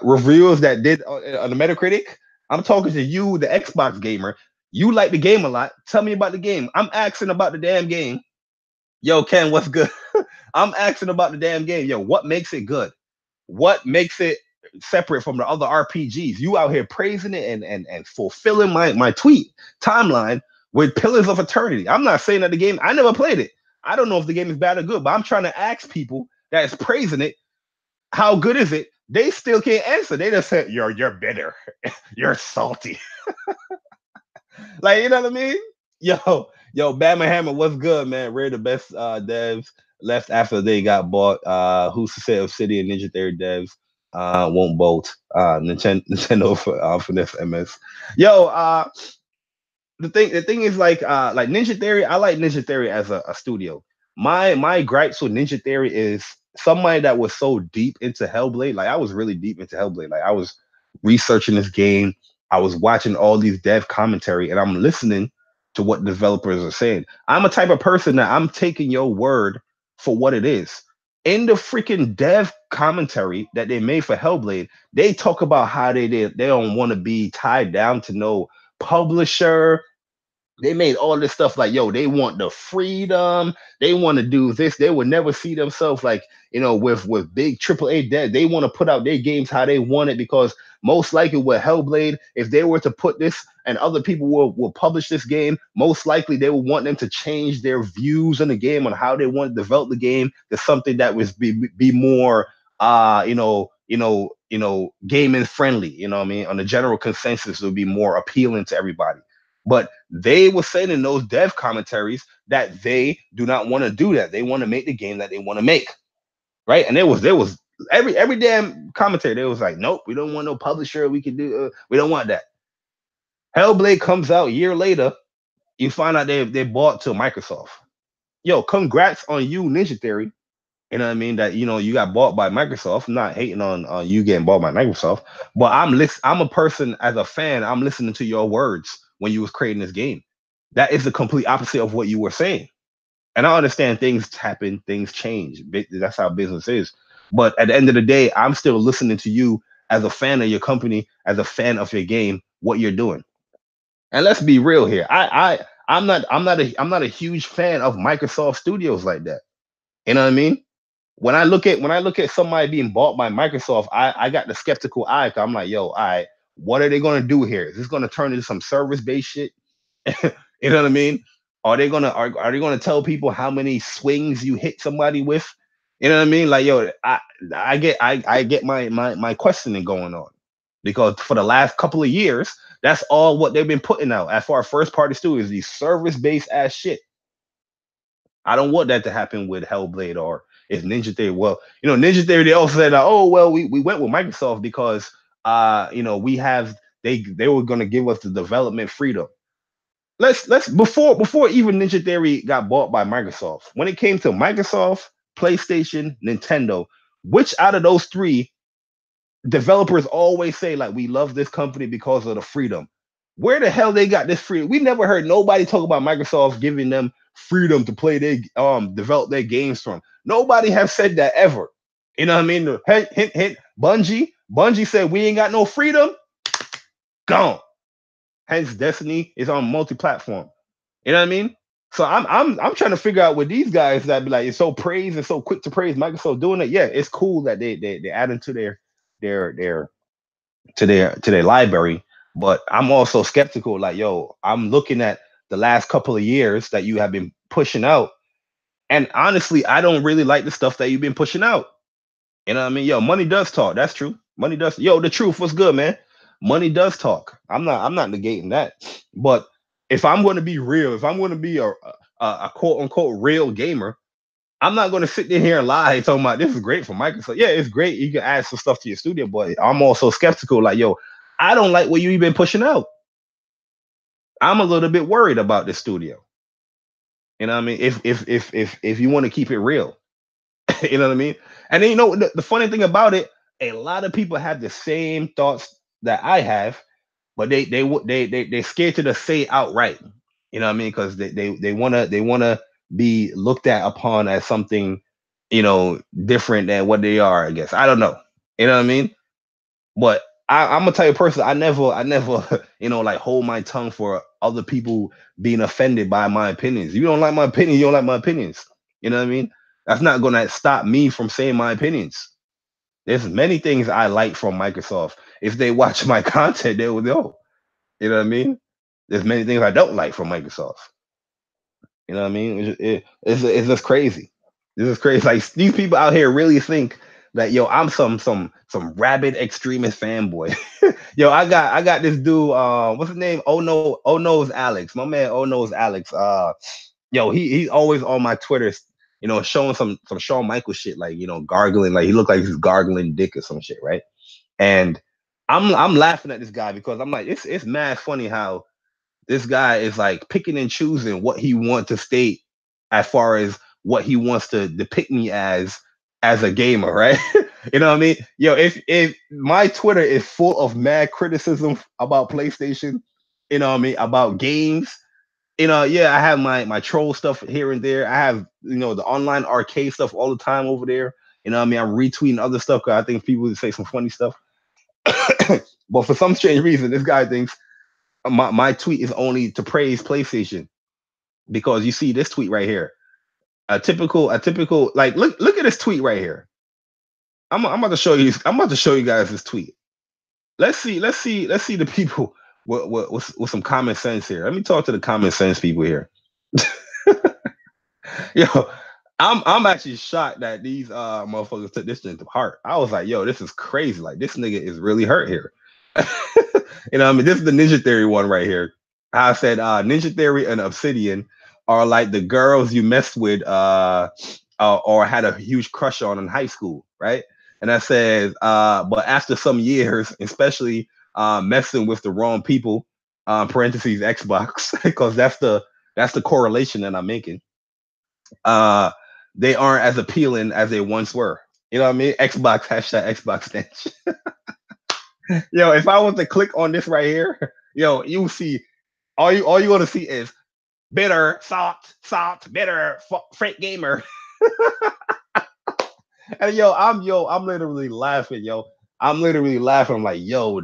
reviewers that did on the Metacritic? I'm talking to you, the Xbox gamer. You like the game a lot. Tell me about the game. I'm asking about the damn game. Yo, Ken, what's good? I'm asking about the damn game. Yo, what makes it good? What makes it separate from the other RPGs? You out here praising it and fulfilling my tweet timeline with Pillars of Eternity. I'm not saying that the game, I never played it. I don't know if the game is bad or good, but I'm trying to ask people that is praising it, how good is it? They still can't answer. They just said, you're bitter. You're salty. Like, you know what I mean? Yo, Batman Hammer, what's good, man? We're the best devs left after they got bought. Who's to say Obsidian Ninja Theory devs won't bolt? Nintendo for this MS. Yo, the thing is, like Ninja Theory, I like Ninja Theory as a studio. My gripes with Ninja Theory is somebody that was so deep into Hellblade. Like, I was really deep into Hellblade. Like, I was researching this game, I was watching all these dev commentary, and I'm listening to what developers are saying. I'm a type of person that I'm taking your word for what it is. In the freaking dev commentary that they made for Hellblade, they talk about how they don't want to be tied down to no publisher. They made all this stuff like, yo, they want the freedom. They want to do this. They would never see themselves like, with big AAA debt. They want to put out their games how they want it, because most likely with Hellblade, if they were to put this and other people will publish this game, most likely they will want them to change their views on the game, on how they want to develop the game, to something that was be more gaming friendly, you know what I mean? On the general consensus, it would be more appealing to everybody. But they were saying in those dev commentaries that they do not want to do that. They want to make the game that they want to make, right? And there was every damn commentary. They was like, nope, we don't want no publisher. We don't want that. Hellblade comes out a year later. You find out they bought to Microsoft. Yo, congrats on you, Ninja Theory. You know what I mean? That you got bought by Microsoft. I'm not hating on you getting bought by Microsoft, but I'm a person, as a fan. I'm listening to your words when you was creating this game. That is the complete opposite of what you were saying. And I understand things happen, things change. That's how business is. But at the end of the day, I'm still listening to you as a fan of your company, as a fan of your game, what you're doing. And let's be real here. I'm not a huge fan of Microsoft Studios like that. You know what I mean? When I look at somebody being bought by Microsoft, I got the skeptical eye. 'Cause I'm like, yo, all right, what are they gonna do here? Is this gonna turn into some service-based shit? You know what I mean? Are they gonna tell people how many swings you hit somebody with? You know what I mean? Like, yo, I get my questioning going on, because for the last couple of years, that's all what they've been putting out as far as first party studios, these service-based ass shit. I don't want that to happen with Hellblade or if Ninja Theory. Well, Ninja Theory, they also said, oh well, we went with Microsoft because we have they were gonna give us the development freedom. Let's before even Ninja Theory got bought by Microsoft, when it came to Microsoft, PlayStation, Nintendo, which out of those three developers always say, like, we love this company because of the freedom? Where the hell they got this freedom? We never heard nobody talk about Microsoft giving them freedom to play their develop their games from. Nobody have said that ever. You know what I mean? Hint, hint, hint. Bungie said we ain't got no freedom. Gone. Hence, Destiny is on multi-platform. You know what I mean? So I'm trying to figure out with these guys that be like it's so praised and so quick to praise Microsoft doing it. Yeah, it's cool that they add into their their library, but I'm also skeptical. Like, yo, I'm looking at the last couple of years that you have been pushing out, and honestly, I don't really like the stuff that you've been pushing out. You know what I mean? Yo, money does talk. That's true. Money does. Yo, the truth. What's good, man? Money does talk. I'm not negating that. But if I'm going to be real, if I'm going to be a quote unquote real gamer, I'm not going to sit there here and lie talking about this is great for Microsoft. Yeah, it's great. You can add some stuff to your studio, but I'm also skeptical. Like, yo, I don't like what you've been pushing out. I'm a little bit worried about this studio. You know what I mean? If you want to keep it real, you know what I mean? And then the funny thing about it, a lot of people have the same thoughts that I have, but they scared to just say it outright. You know what I mean? Because they wanna be looked at upon as something, different than what they are. I guess I don't know. You know what I mean? But I'm gonna tell you personally, I never, like hold my tongue for other people being offended by my opinions. You don't like my opinion, you don't like my opinions. You know what I mean? That's not gonna stop me from saying my opinions. There's many things I like from Microsoft. If they watch my content, they will know. You know what I mean? There's many things I don't like from Microsoft. You know what I mean? It's just crazy. This is crazy. Like these people out here really think that yo, I'm some rabid extremist fanboy. Yo, I got this dude. What's his name? Oh knows Alex. My man. Oh knows Alex. Yo, he's always on my Twitter. Showing some Shawn Michaels shit, like gargling, like he looked like he's gargling dick or some shit, right? And I'm laughing at this guy because I'm like, it's mad funny how this guy is like picking and choosing what he wants to state as far as what he wants to depict me as a gamer, right? You know what I mean? Yo, if my Twitter is full of mad criticism about PlayStation, you know what I mean, about games. Yeah, I have my troll stuff here and there. I have the online arcade stuff all the time over there. You know what I mean? I'm retweeting other stuff because I think people would say some funny stuff. But for some strange reason, this guy thinks my tweet is only to praise PlayStation because you see this tweet right here. A typical like look at this tweet right here. I'm about to show you. I'm about to show you guys this tweet. Let's see the people with some common sense here. Let me talk to the common sense people here. Yo, I'm actually shocked that these motherfuckers took this thing to heart. I was like, yo, this is crazy. Like this nigga is really hurt here. You know what I mean? This is the Ninja Theory one right here. I said Ninja Theory and Obsidian are like the girls you messed with or had a huge crush on in high school, right? And I said, but after some years, especially messing with the wrong people, parentheses Xbox, because that's the correlation that I'm making. Uh, they aren't as appealing as they once were. You know what I mean? Xbox hashtag Xbox stench. Yo, if I was to click on this right here, yo, you see all you want to see is bitter, salt, bitter, fake gamer. And I'm literally laughing, yo. I'm literally laughing. I'm like, yo,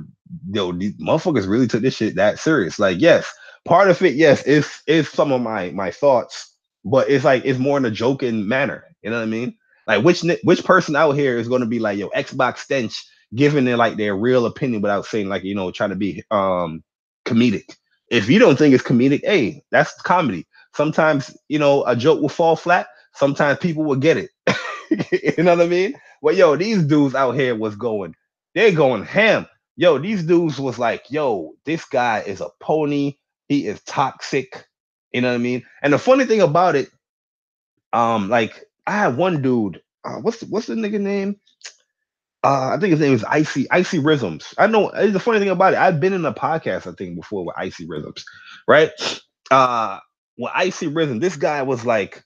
these motherfuckers really took this shit that serious. Like, yes, part of it, yes, is some of my thoughts, but it's like it's more in a joking manner. You know what I mean? Like, which person out here is going to be like, yo, Xbox stench, giving it like their real opinion without saying like, trying to be comedic. If you don't think it's comedic, hey, that's comedy. Sometimes a joke will fall flat. Sometimes people will get it. You know what I mean? Well, yo, these dudes out here was going, they're going ham. Yo, these dudes was like, yo, this guy is a pony. He is toxic. You know what I mean? And the funny thing about it, like I had one dude. What's the nigga name? I think his name is Icy Rhythms. I know the funny thing about it. I've been in a podcast, I think, before with Icy Rhythms, right? Uh, with Icy Rhythm, this guy was like,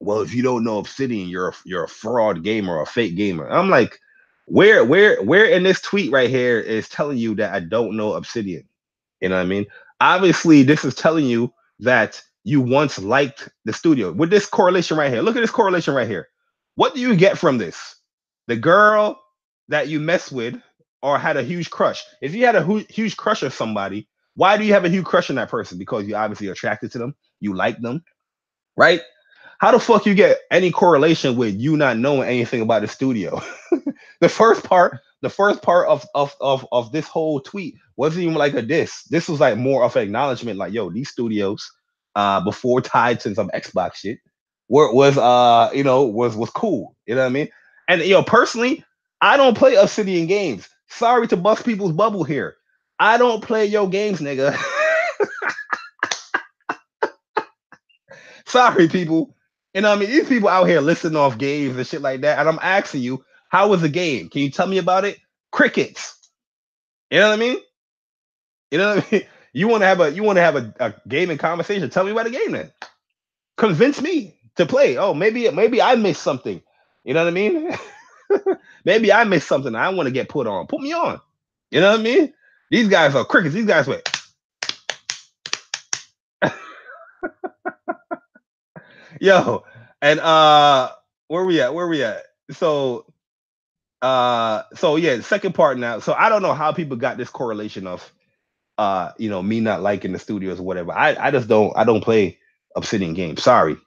well, if you don't know Obsidian, you're a fraud gamer or a fake gamer. I'm like, where in this tweet right here is telling you that I don't know Obsidian? You know what I mean? Obviously, this is telling you that you once liked the studio. With this correlation right here, look at this correlation right here. What do you get from this? The girl that you mess with or had a huge crush. If you had a huge crush on somebody, why do you have a huge crush on that person? Because you're obviously attracted to them. you like them, right? How the fuck you get any correlation with you not knowing anything about the studio? The first part of this whole tweet wasn't even like a diss. This was like more of an acknowledgement, like, yo, these studios, before tied to some Xbox shit, was cool. You know what I mean? And personally, I don't play Obsidian games. Sorry to bust people's bubble here. I don't play your games, nigga. Sorry, people. You know what I mean? These people out here listing off games and shit like that. And I'm asking you, how was the game? Can you tell me about it? Crickets. You know what I mean? You know what I mean? You want to have a gaming conversation? Tell me about the game then. Convince me to play. Oh, maybe I missed something. You know what I mean? Maybe I missed something I want to get put on. Put me on. You know what I mean? These guys are crickets. These guys went. Yo, and where we at? Where we at? So yeah, the second part now. So I don't know how people got this correlation of me not liking the studios or whatever. I just don't play Obsidian games. Sorry.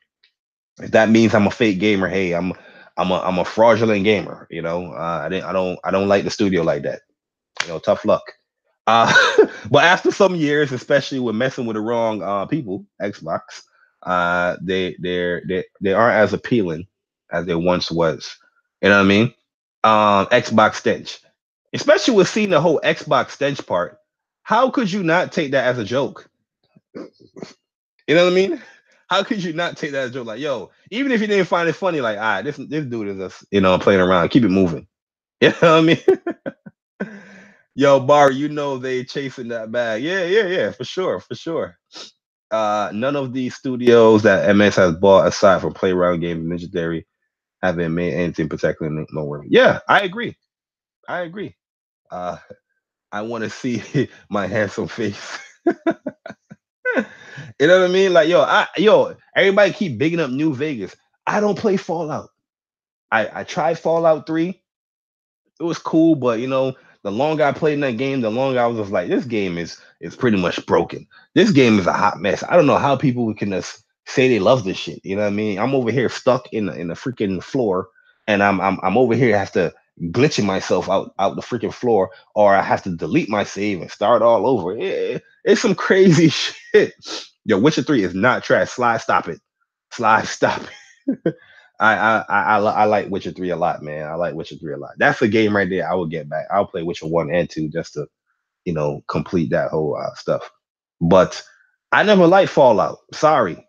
If that means I'm a fake gamer, hey, I'm a fraudulent gamer, I don't like the studio like that. Tough luck. But after some years, especially with messing with the wrong people, Xbox, they aren't as appealing as they once was. You know what I mean? Xbox stench, especially with seeing the whole Xbox stench part. How could you not take that as a joke? You know what I mean? How could you not take that as a joke? Like, yo, even if you didn't find it funny, like, this dude is just, playing around. Keep it moving. You know what I mean? Yo, Bar, they chasing that bag. Yeah, for sure. None of these studios that MS has bought, aside from Playground Games and Ninja Theory, haven't made anything particularly nowhere. Yeah, I agree. Uh, I want to see my handsome face. You know what I mean? Like, everybody keep bigging up New Vegas. I don't play Fallout. I tried Fallout 3. It was cool, but the longer I played in that game, the longer I was just like, this game is pretty much broken. This game is a hot mess. I don't know how people can just say they love this shit. You know what I mean? I'm over here stuck in the freaking floor, and I'm over here have to glitching myself out the freaking floor, or I have to delete my save and start all over. It's some crazy shit. Yo, Witcher 3 is not trash. Slide, stop it. Slide, stop it. I like Witcher 3 a lot, man. I like Witcher 3 a lot. That's a game right there I will get back. I'll play Witcher 1 and 2 just to, complete that whole stuff. But I never liked Fallout. Sorry.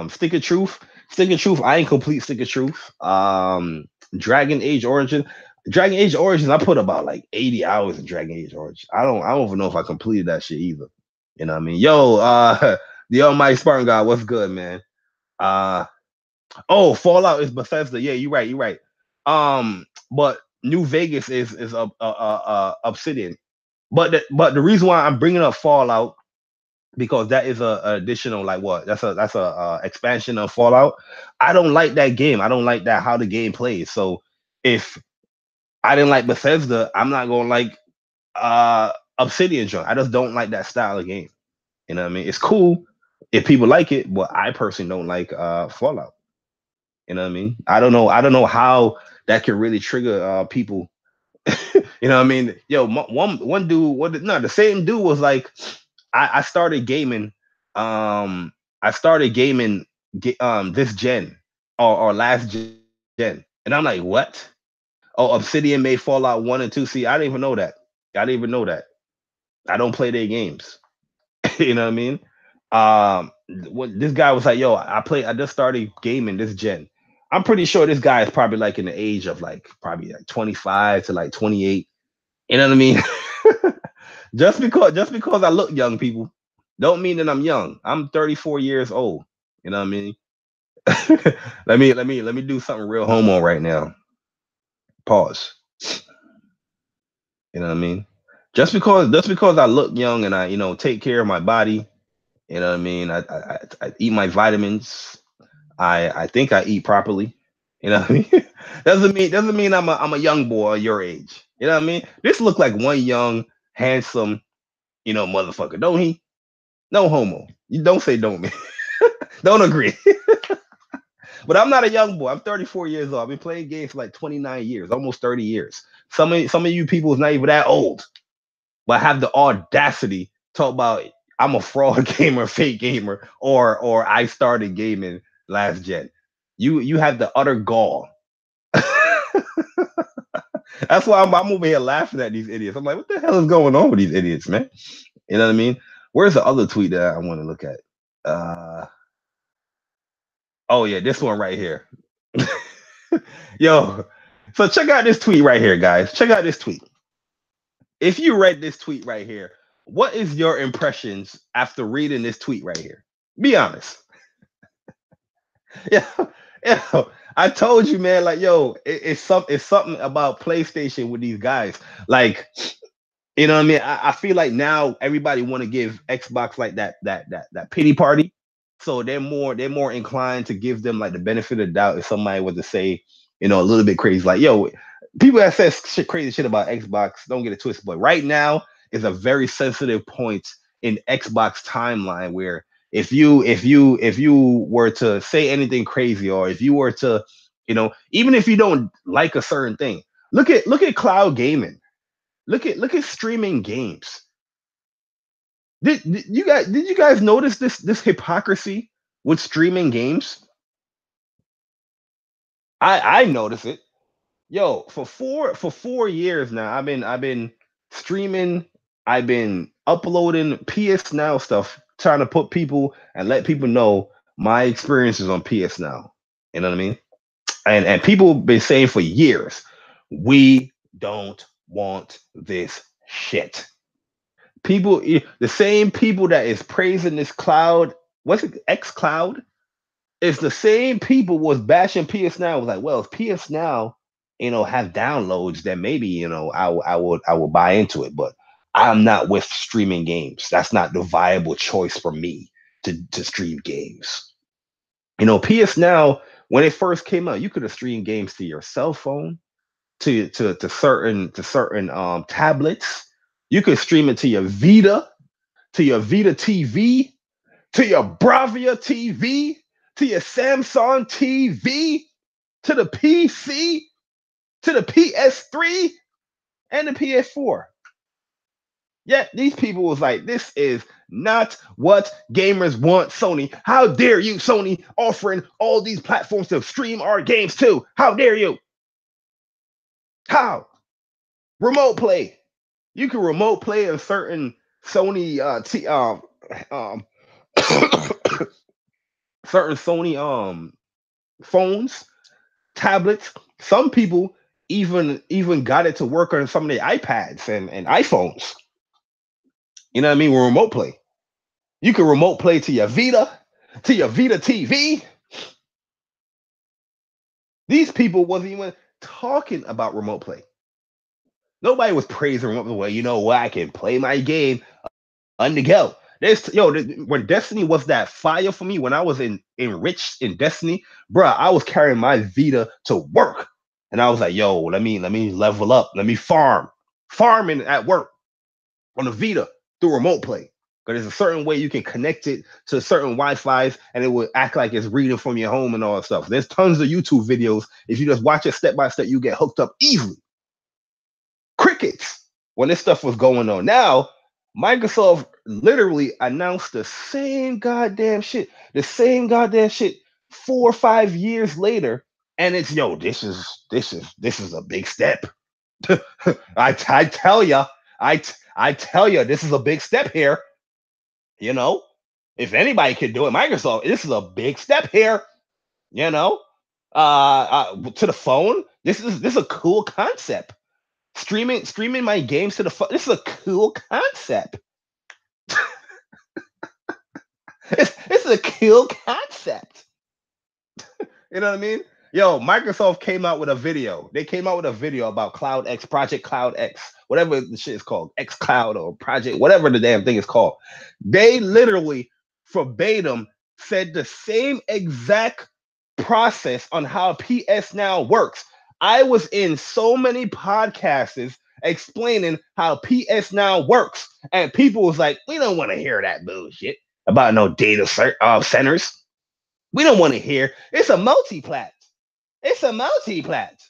Stick of Truth. I ain't complete Stick of Truth. Dragon Age Origin. Dragon Age Origins, I put about like 80 hours in Dragon Age Origins. I don't even know if I completed that shit either. You know what I mean? Yo, the Almighty Spartan God, what's good, man? Oh, Fallout is Bethesda. Yeah, you're right. But New Vegas is Obsidian. But the reason why I'm bringing up Fallout, because that is a additional, like, what? That's a expansion of Fallout. I don't like that game. I don't like that how the game plays. So if I didn't like Bethesda, I'm not gonna like Obsidian joint. I just don't like that style of game. You know what I mean? It's cool if people like it, but I personally don't like Fallout. You know what I mean? I don't know how that can really trigger people. You know what I mean? Yo, one dude, the same dude was like, I started gaming. I started gaming this gen or last gen, and I'm like, what? Oh, Obsidian made Fallout 1 and 2. See, I didn't even know that. I don't play their games. You know what I mean? What this guy was like, yo, I just started gaming this gen. I'm pretty sure this guy is probably like in the age of like probably like 25 to like 28. You know what I mean? just because I look young, people, don't mean that I'm young. I'm 34 years old. You know what I mean? let me do something real homo right now. Pause. You know what I mean? Just because I look young and I take care of my body. You know what I mean? I eat my vitamins. I think I eat properly. You know what I mean? doesn't mean I'm a young boy your age. You know what I mean? This look like one young, handsome, motherfucker, don't he? No homo. You don't say don't me. Don't agree. But I'm not a young boy. I'm 34 years old. I've been playing games for like 29 years, almost 30 years. Some of you people is not even that old, but have the audacity to talk about I'm a fraud gamer, fake gamer, or I started gaming last gen. You have the utter gall. That's why I'm over here laughing at these idiots. I'm like, what the hell is going on with these idiots, man? You know what I mean? Where's the other tweet that I want to look at? Oh yeah, this one right here. Yo, so check out this tweet right here, guys. Check out this tweet. If you read this tweet right here, what is your impressions after reading this tweet right here? Be honest. Yeah, yeah. I told you, man. Like, yo, it's something about PlayStation with these guys. Like, you know what I mean? I feel like now everybody want to give Xbox like that pity party. So they're more inclined to give them like the benefit of the doubt if somebody was to say, a little bit crazy. Like, yo, people that says crazy shit about Xbox, don't get it twisted. But right now is a very sensitive point in Xbox timeline where if you were to say anything crazy, or if you were to, even if you don't like a certain thing, look at cloud gaming. Look at streaming games. Did you guys notice this hypocrisy with streaming games? I notice it. Yo, for 4 years now, I've been streaming. I've been uploading PS Now stuff, trying to put people and let people know my experiences on PS Now. You know what I mean? And people been saying for years, we don't want this shit. People, the same people that is praising this cloud, what's it, X Cloud? It's the same people was bashing PS Now. Was like, well, if PS Now, have downloads, then maybe I would buy into it. But I'm not with streaming games. That's not the viable choice for me to stream games. PS Now, when it first came out, you could have streamed games to your cell phone, to certain tablets. You could stream it to your Vita TV, to your Bravia TV, to your Samsung TV, to the PC, to the PS3, and the PS4. Yet these people was like, this is not what gamers want, Sony. How dare you, Sony, offering all these platforms to stream our games too? How dare you? How? Remote play. You can remote play a certain Sony um certain Sony phones, tablets. Some people even got it to work on some of the iPads and iPhones. You know what I mean? With remote play. You can remote play to your Vita TV. These people wasn't even talking about remote play. Nobody was praising remote play. Well, you know what? I can play my game on the go. When Destiny was that fire for me, when I was enriched in Destiny, bruh, I was carrying my Vita to work. And I was like, yo, let me level up. Let me farming at work on the Vita through remote play. Because there's a certain way you can connect it to certain Wi-Fi's and it will act like it's reading from your home and all that stuff. There's tons of YouTube videos. If you just watch it step by step, you get hooked up easily. Crickets when this stuff was going on. Now, Microsoft literally announced the same goddamn shit 4 or 5 years later, and it's yo, this is a big step. I tell you, I tell you, this is a big step here. If anybody could do it, Microsoft, this is a big step here. You know, to the phone, this is a cool concept. Streaming my games to the phone. This is a cool concept. It's a cool concept. You know what I mean? Yo, Microsoft came out with a video. They came out with a video about Cloud X, Project Cloud X, whatever the shit is called, X Cloud or Project, whatever the damn thing is called. They literally verbatim said the same exact process on how PS Now works. I was in so many podcasts explaining how PS Now works, and people was like, "We don't want to hear that bullshit about no data centers." We don't want to hear it's a multi-plat. It's a multi-plat.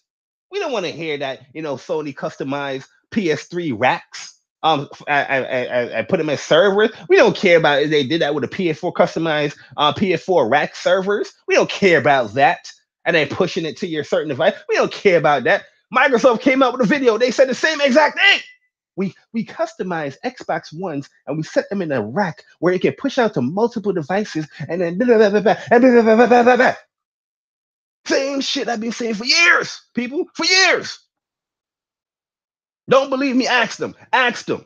We don't want to hear that, Sony customized PS3 racks. I put them as servers. We don't care about if they did that with a PS4 customized PS4 rack servers. We don't care about that. And they pushing it to your certain device. We don't care about that. Microsoft came out with a video. They said the same exact thing. We customize Xbox Ones and we set them in a rack where it can push out to multiple devices and then blah, blah, blah, blah, blah, blah, blah, blah, blah. Same shit I've been saying for years, people, for years. Don't believe me? Ask them. Ask them.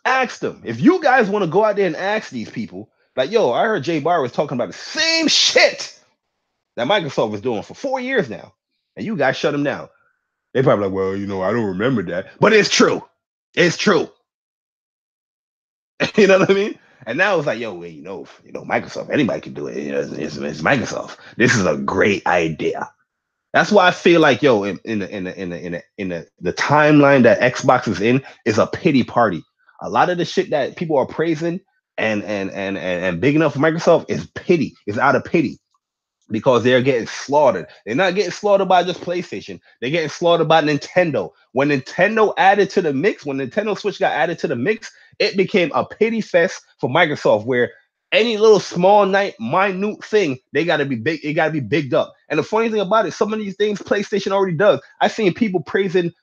Ask them. If you guys want to go out there and ask these people, like, yo, I heard Jay Barr was talking about the same shit that Microsoft was doing for 4 years now, and you guys shut them down. They probably like, well, I don't remember that, but it's true. It's true. You know what I mean? And now it's like, yo, well, Microsoft, anybody can do it. It's Microsoft. This is a great idea. That's why I feel like, yo, in the timeline that Xbox is in is a pity party. A lot of the shit that people are praising and big enough for Microsoft is pity. It's out of pity because they're getting slaughtered. They're not getting slaughtered by just PlayStation. They're getting slaughtered by Nintendo. When Nintendo added to the mix, when Nintendo Switch got added to the mix, it became a pity fest for Microsoft where any little small minute thing, they gotta be big, it gotta be bigged up. And the funny thing about it, some of these things PlayStation already does. I've seen people praising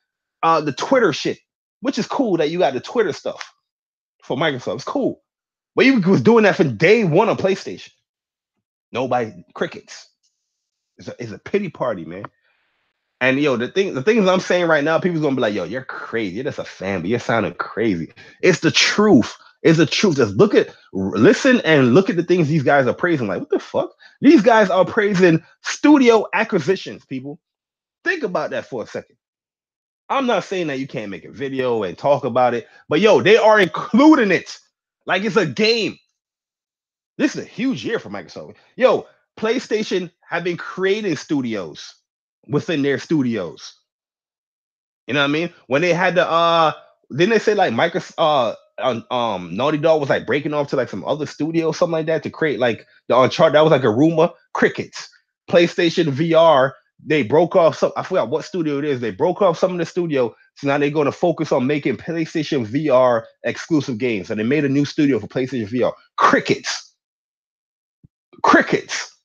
the Twitter shit, which is cool that you got the Twitter stuff for Microsoft. It's cool. But you was doing that for day one on PlayStation. Nobody, crickets. It's a pity party, man. And the things I'm saying right now, people's gonna be like, yo, you're crazy. You're just a fanboy. You're sounding crazy. It's the truth. It's the truth. Just listen and look at the things these guys are praising. Like, what the fuck? These guys are praising studio acquisitions, people. Think about that for a second. I'm not saying that you can't make a video and talk about it, but yo, they are including it like it's a game. This is a huge year for Microsoft. Yo, PlayStation have been creating studios within their studios. You know what I mean? When they had didn't they say like Microsoft Naughty Dog was like breaking off to like some other studio or something like that to create like the Uncharted? That was like a rumor. Crickets. PlayStation VR, they broke off some, I forgot what studio it is. They broke off some of the studio. So now they're going to focus on making PlayStation VR exclusive games. And they made a new studio for PlayStation VR. Crickets. Crickets.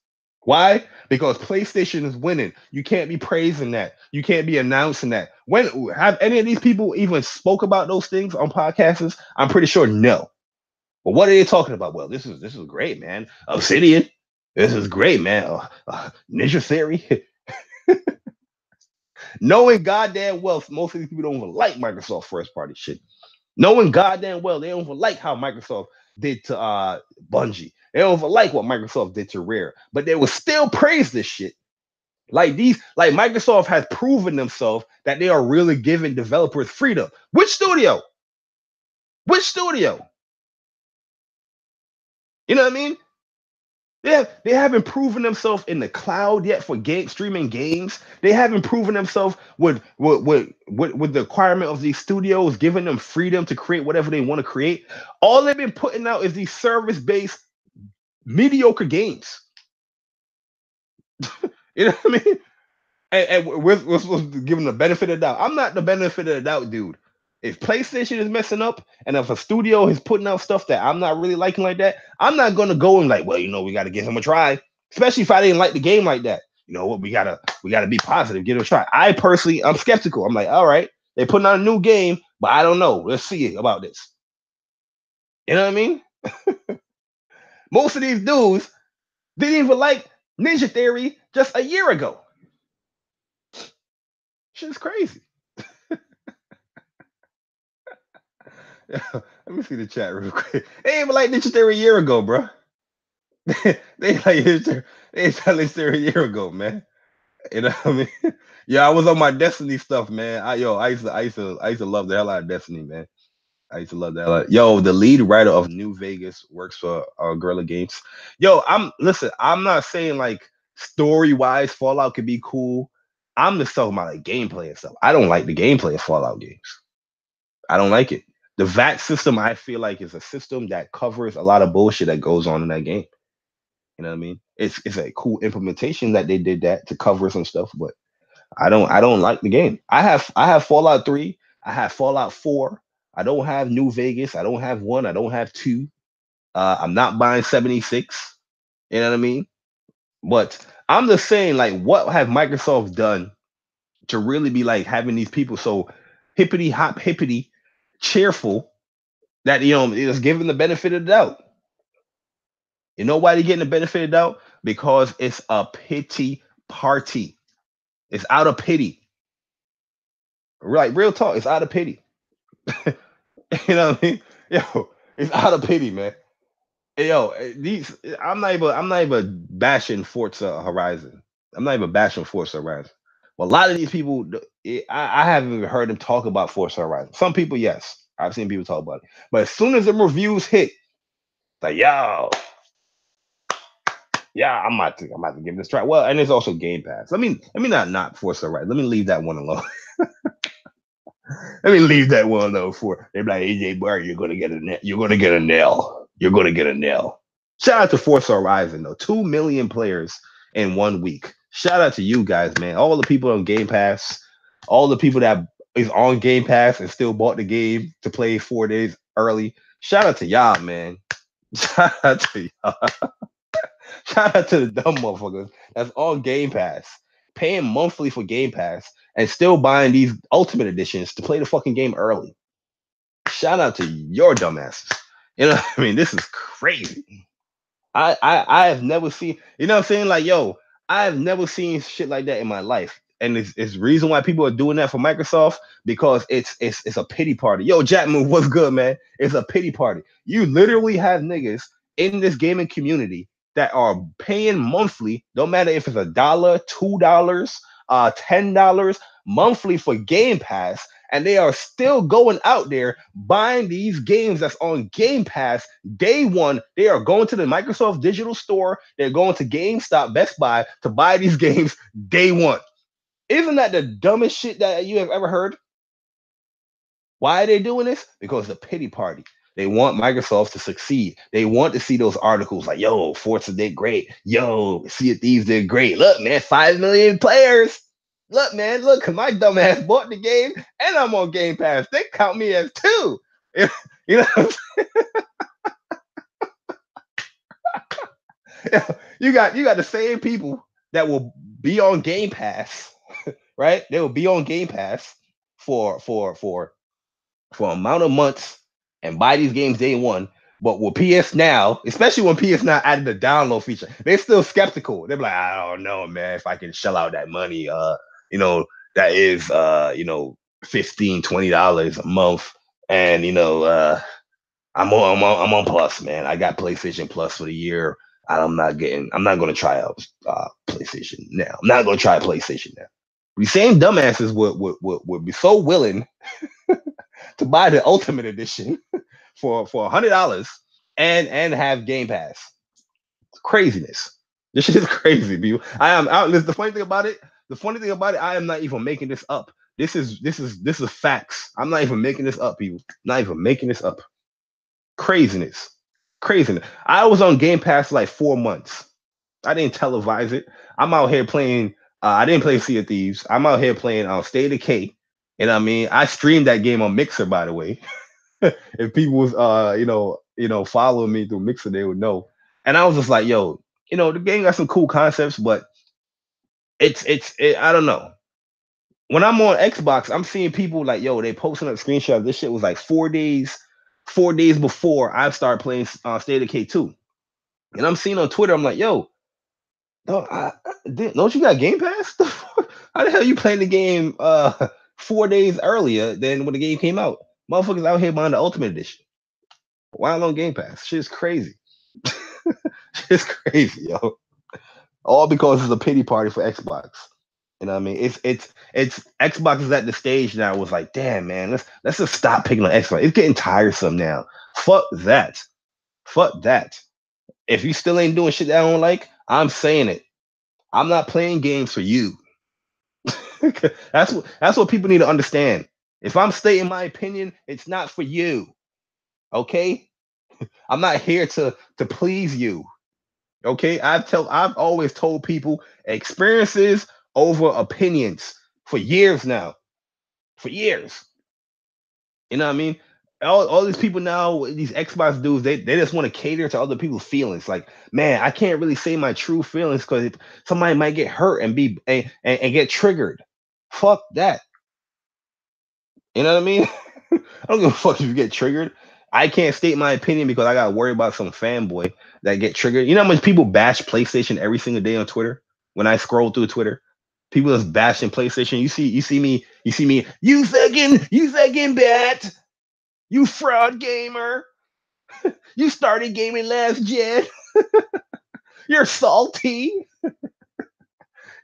Why? Because PlayStation is winning. You can't be praising that. You can't be announcing that. When have any of these people even spoke about those things on podcasts? I'm pretty sure no. But what are they talking about? Well, this is great, man. Obsidian. This is great, man. Ninja Theory. Knowing goddamn well, most of these people don't even like Microsoft first party shit. Knowing goddamn well, they don't even like how Microsoft did to Bungie. They don't even like what Microsoft did to Rare, but they will still praise this shit. Like Microsoft has proven themselves that they are really giving developers freedom. Which studio? Which studio? You know what I mean? They haven't proven themselves in the cloud yet for streaming games. They haven't proven themselves with the requirement of these studios, giving them freedom to create whatever they want to create. All they've been putting out is these service-based mediocre games. You know what I mean? And we're supposed to give them the benefit of the doubt. I'm not the benefit of the doubt, dude. If PlayStation is messing up and if a studio is putting out stuff that I'm not really liking like that, I'm not going to go and like, well, we got to give him a try, especially if I didn't like the game like that. You know what? We gotta be positive, give it a try. I'm skeptical. I'm like, all right, they're putting out a new game, but I don't know. Let's see about this. You know what I mean? Most of these dudes didn't even like Ninja Theory just a year ago. Shit's crazy. Let me see the chat real quick. They ain't even like Ninja Theory a year ago, bro. they like Ninja Theory a year ago, man. You know what I mean? Yeah, I was on my Destiny stuff, man. I used to love the hell out of Destiny, man. I used to love that a lot. Yo, the lead writer of New Vegas works for Guerrilla Games. Yo, I'm not saying like story-wise Fallout could be cool. I'm just talking about like gameplay and stuff. I don't like the gameplay of Fallout games. I don't like it. The VAT system, I feel like, is a system that covers a lot of bullshit that goes on in that game. You know what I mean? It's a cool implementation that they did that to cover some stuff, but I don't like the game. I have Fallout 3, I have Fallout 4. I don't have New Vegas. I don't have 1. I don't have 2. I'm not buying 76. You know what I mean? But I'm just saying, like, what have Microsoft done to really be like having these people so hippity hop hippity cheerful that it's giving the benefit of the doubt. You know why they're getting the benefit of the doubt? Because it's a pity party. It's out of pity. Right, real talk. It's out of pity. You know what I mean? Yo, it's out of pity, man. Hey, yo, these I'm not even bashing Forza Horizon. I'm not even bashing Forza Horizon. Well, a lot of these people, I haven't even heard them talk about Forza Horizon. Some people, yes, I've seen people talk about it. But as soon as the reviews hit, like, yo, yeah, I'm about to give this a try. Well, and there's also Game Pass. Let me not Forza Horizon. Let me leave that one alone. Let me leave that one though. For they're like AJ Bar, you're gonna get a nail. You're gonna get a nail. You're gonna get a nail. Shout out to Forza Horizon though. 2 million players in 1 week. Shout out to you guys, man. All the people on Game Pass, all the people that is on Game Pass and still bought the game to play 4 days early. Shout out to y'all, man. Shout out to y'all. Shout out to the dumb motherfuckers that's on Game Pass, paying monthly for Game Pass and still buying these Ultimate Editions to play the fucking game early. Shout out to your dumbasses. You know what I mean? This is crazy. I have never seen, you know what I'm saying? Like, yo, I have never seen shit like that in my life. And it's the reason why people are doing that for Microsoft because it's a pity party. Yo, Jack Move, what's good, man? It's a pity party. You literally have niggas in this gaming community that are paying monthly, no matter if it's $1, $2, $10 monthly for Game Pass, and they are still going out there buying these games that's on Game Pass day one. They are going to the Microsoft Digital Store. They're going to GameStop, Best Buy to buy these games day one. Isn't that the dumbest shit that you have ever heard? Why are they doing this? Because the pity party. They want Microsoft to succeed. They want to see those articles like, yo, Forza did great. Yo, Sea of Thieves did great. Look, man, 5 million players. Look, man, look, cause my dumb ass bought the game and I'm on Game Pass. They count me as two. You know what I'm saying? You got the same people that will be on Game Pass, right? They will be on Game Pass for amount of months and buy these games day one. But with PS Now, especially when PS Now added the download feature, they're still skeptical. They're like, I don't know, man, if I can shell out that money. You know, that is $15-$20 a month. And I'm on Plus, man. I got PlayStation Plus for the year. I'm not gonna try out PlayStation now. I'm not gonna try PlayStation now. The same dumbasses would be so willing to buy the Ultimate Edition for $100 and have Game Pass. It's craziness. This shit is crazy, people. Listen, the funny thing about it. The funny thing about it, I am not even making this up. This is facts. I'm not even making this up, people. Not even making this up. Craziness. Craziness. I was on Game Pass for like 4 months. I didn't televise it. I'm out here playing. I didn't play Sea of Thieves. I'm out here playing State of Decay. And I mean, I streamed that game on Mixer, by the way. If people was following me through Mixer, they would know. And I was just like, yo, the game got some cool concepts, but I don't know. When I'm on Xbox, I'm seeing people like, yo, they posting up screenshots. This shit was like 4 days before I started playing State of Decay 2. And I'm seeing on Twitter, I'm like, yo, don't you got Game Pass? How the hell you playing the game 4 days earlier than when the game came out? Motherfuckers out here buying the Ultimate Edition. Why on Game Pass? Shit's crazy. Shit's crazy, yo. All because it's a pity party for Xbox. You know what I mean? It's Xbox is at the stage now. Was like, damn man, let's just stop picking on Xbox. It's getting tiresome now. Fuck that. Fuck that. If you still ain't doing shit that I don't like, I'm saying it. I'm not playing games for you. That's what people need to understand. If I'm stating my opinion, it's not for you. Okay? I'm not here to please you. Okay, I've always told people experiences over opinions for years now. For years. You know what I mean? All these people now, these Xbox dudes, they just want to cater to other people's feelings. Like, man, I can't really say my true feelings because somebody might get hurt and and get triggered. Fuck that. You know what I mean? I don't give a fuck if you get triggered. I can't state my opinion because I gotta worry about some fanboy that get triggered. You know how much people bash PlayStation every single day on Twitter? When I scroll through Twitter, people just bashing PlayStation. You see me, you second bat, you fraud gamer, you started gaming last gen, you're salty.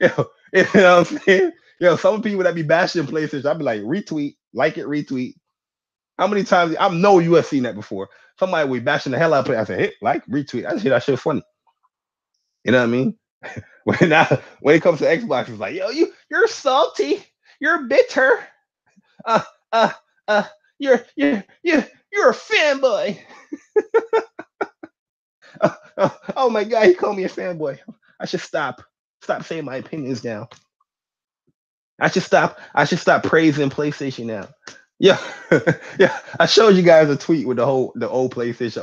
You know what I'm saying? Some people that be bashing PlayStation, I'd be like, retweet, like it, retweet. How many times I know you have seen that before? Somebody would bashing the hell out of it. I said, hit, like, retweet. I just hear that shit funny. You know what I mean? When it comes to Xbox, it's like, yo, you're salty, you're bitter, uh, uh, uh, you're a fanboy. Oh my god, he called me a fanboy. I should stop saying my opinions now. I should stop praising PlayStation now. Yeah, yeah. I showed you guys a tweet with the old PlayStation.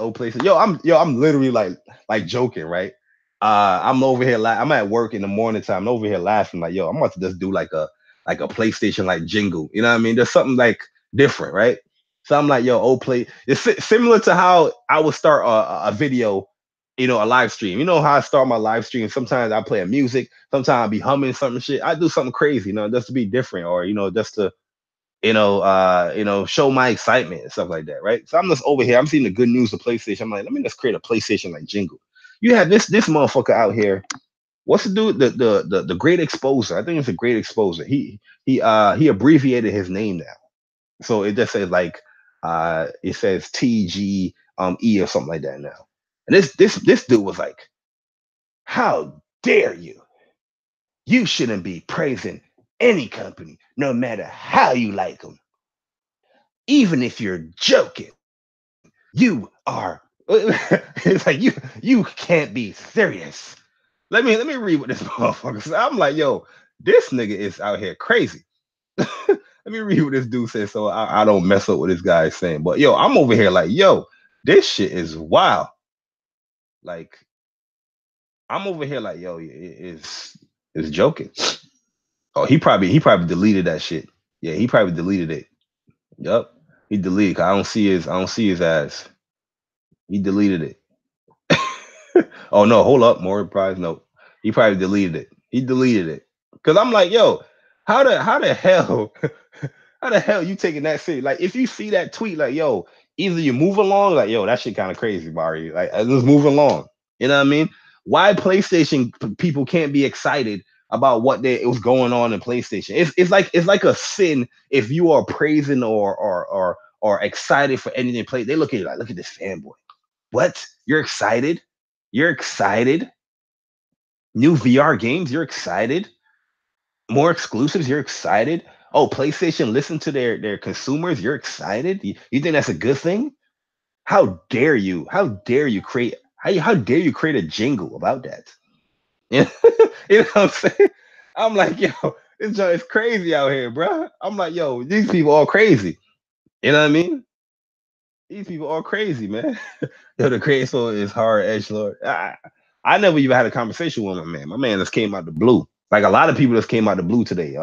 I'm literally like joking, right? I'm over here I'm at work in the morning time. I'm over here laughing, like, yo, I'm about to just do like a PlayStation like jingle. You know what I mean? There's something like different, right? So I'm like, yo, old play. It's similar to how I would start a video, a live stream. You know how I start my live stream? Sometimes I play a music, sometimes I'll be humming something shit. I do something crazy, just to be different, or just to show my excitement and stuff like that, right? So I'm just over here. I'm seeing the good news of PlayStation. I'm like, let me just create a PlayStation like jingle. You have this motherfucker out here. What's the dude? The great exposer. I think it's a great exposer. He abbreviated his name now, so it just says like it says TG E or something like that now. And this dude was like, how dare you? You shouldn't be praising any company, no matter how you like them, even if you're joking. You are. It's like you can't be serious. Let me read what this motherfucker said. I'm like, yo, this nigga is out here crazy. Let me read what this dude says so I don't mess up what this guy is saying. But yo, I'm over here like, yo, this shit is wild. Like, I'm over here like, yo, it's joking. Oh, he probably deleted that shit. Yeah, he probably deleted it. Yup. He deleted. I don't see his ass. He deleted it. Oh no, hold up, more prize. No, he probably deleted it. He deleted it. Cause I'm like, yo, how the hell how the hell you taking that serious? Like, if you see that tweet, like, yo, either you move along, like, yo, that shit kind of crazy, Mari. Like, let's move along. You know what I mean? Why PlayStation people can't be excited about it was going on in PlayStation? It's like a sin if you are praising or excited for anything play. They look at you like, look at this fanboy. What? You're excited? You're excited? New VR games? You're excited? More exclusives? You're excited? Oh, PlayStation listen to their consumers? You're excited? You think that's a good thing? How dare you? How dare you create a jingle about that? You know what I'm saying? I'm like, yo, this joint is crazy out here, bro. I'm like, yo, these people are crazy. You know what I mean? These people are crazy, man. Yo, the crazy one is hard edge lord. I never even had a conversation with my man. My man just came out the blue. Like a lot of people just came out the blue today.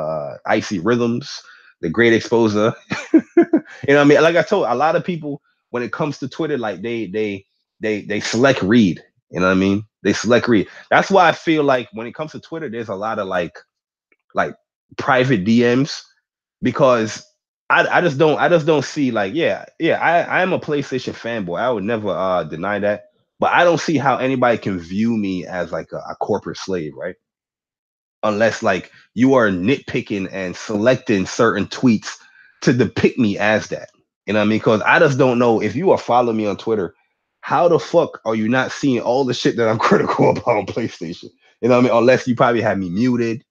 Icy Rhythms, the great exposer. You know what I mean? Like I told a lot of people when it comes to Twitter, like they select read. You know what I mean? They select read. That's why I feel like when it comes to Twitter, there's a lot of like private DMs because I just don't see like I am a PlayStation fanboy. I would never deny that, but I don't see how anybody can view me as like a corporate slave, right? Unless like you are nitpicking and selecting certain tweets to depict me as that. You know what I mean? Because I just don't know if you are following me on Twitter, how the fuck are you not seeing all the shit that I'm critical about on PlayStation? You know what I mean? Unless you probably have me muted,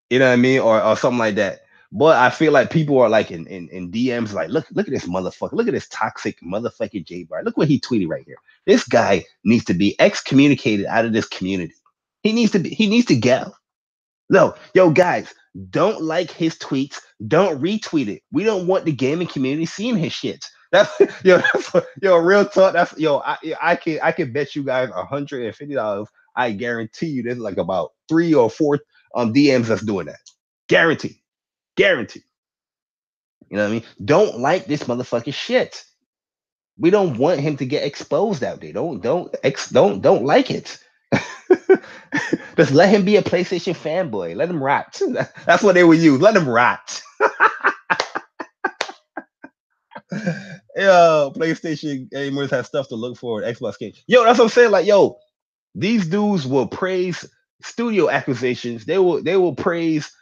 you know what I mean, or something like that. But I feel like people are like in DMs, like, look at this motherfucker, look at this toxic motherfucking J Bar. Look what he tweeted right here. This guy needs to be excommunicated out of this community. He needs to go. No, yo, guys, don't like his tweets. Don't retweet it. We don't want the gaming community seeing his shit. That's yo, yo, real talk. That's yo, I can bet you guys $150. I guarantee you there's like about 3 or 4 DMs that's doing that. Guarantee. Guarantee. You know what I mean? Don't like this motherfucking shit. We don't want him to get exposed out there. Don't like it. Just let him be a PlayStation fanboy. Let him rot. That's what they would use. Let him rot. Yo, PlayStation gamers have stuff to look for. Xbox games. Yo, that's what I'm saying. Like, yo, these dudes will praise studio acquisitions. They will praise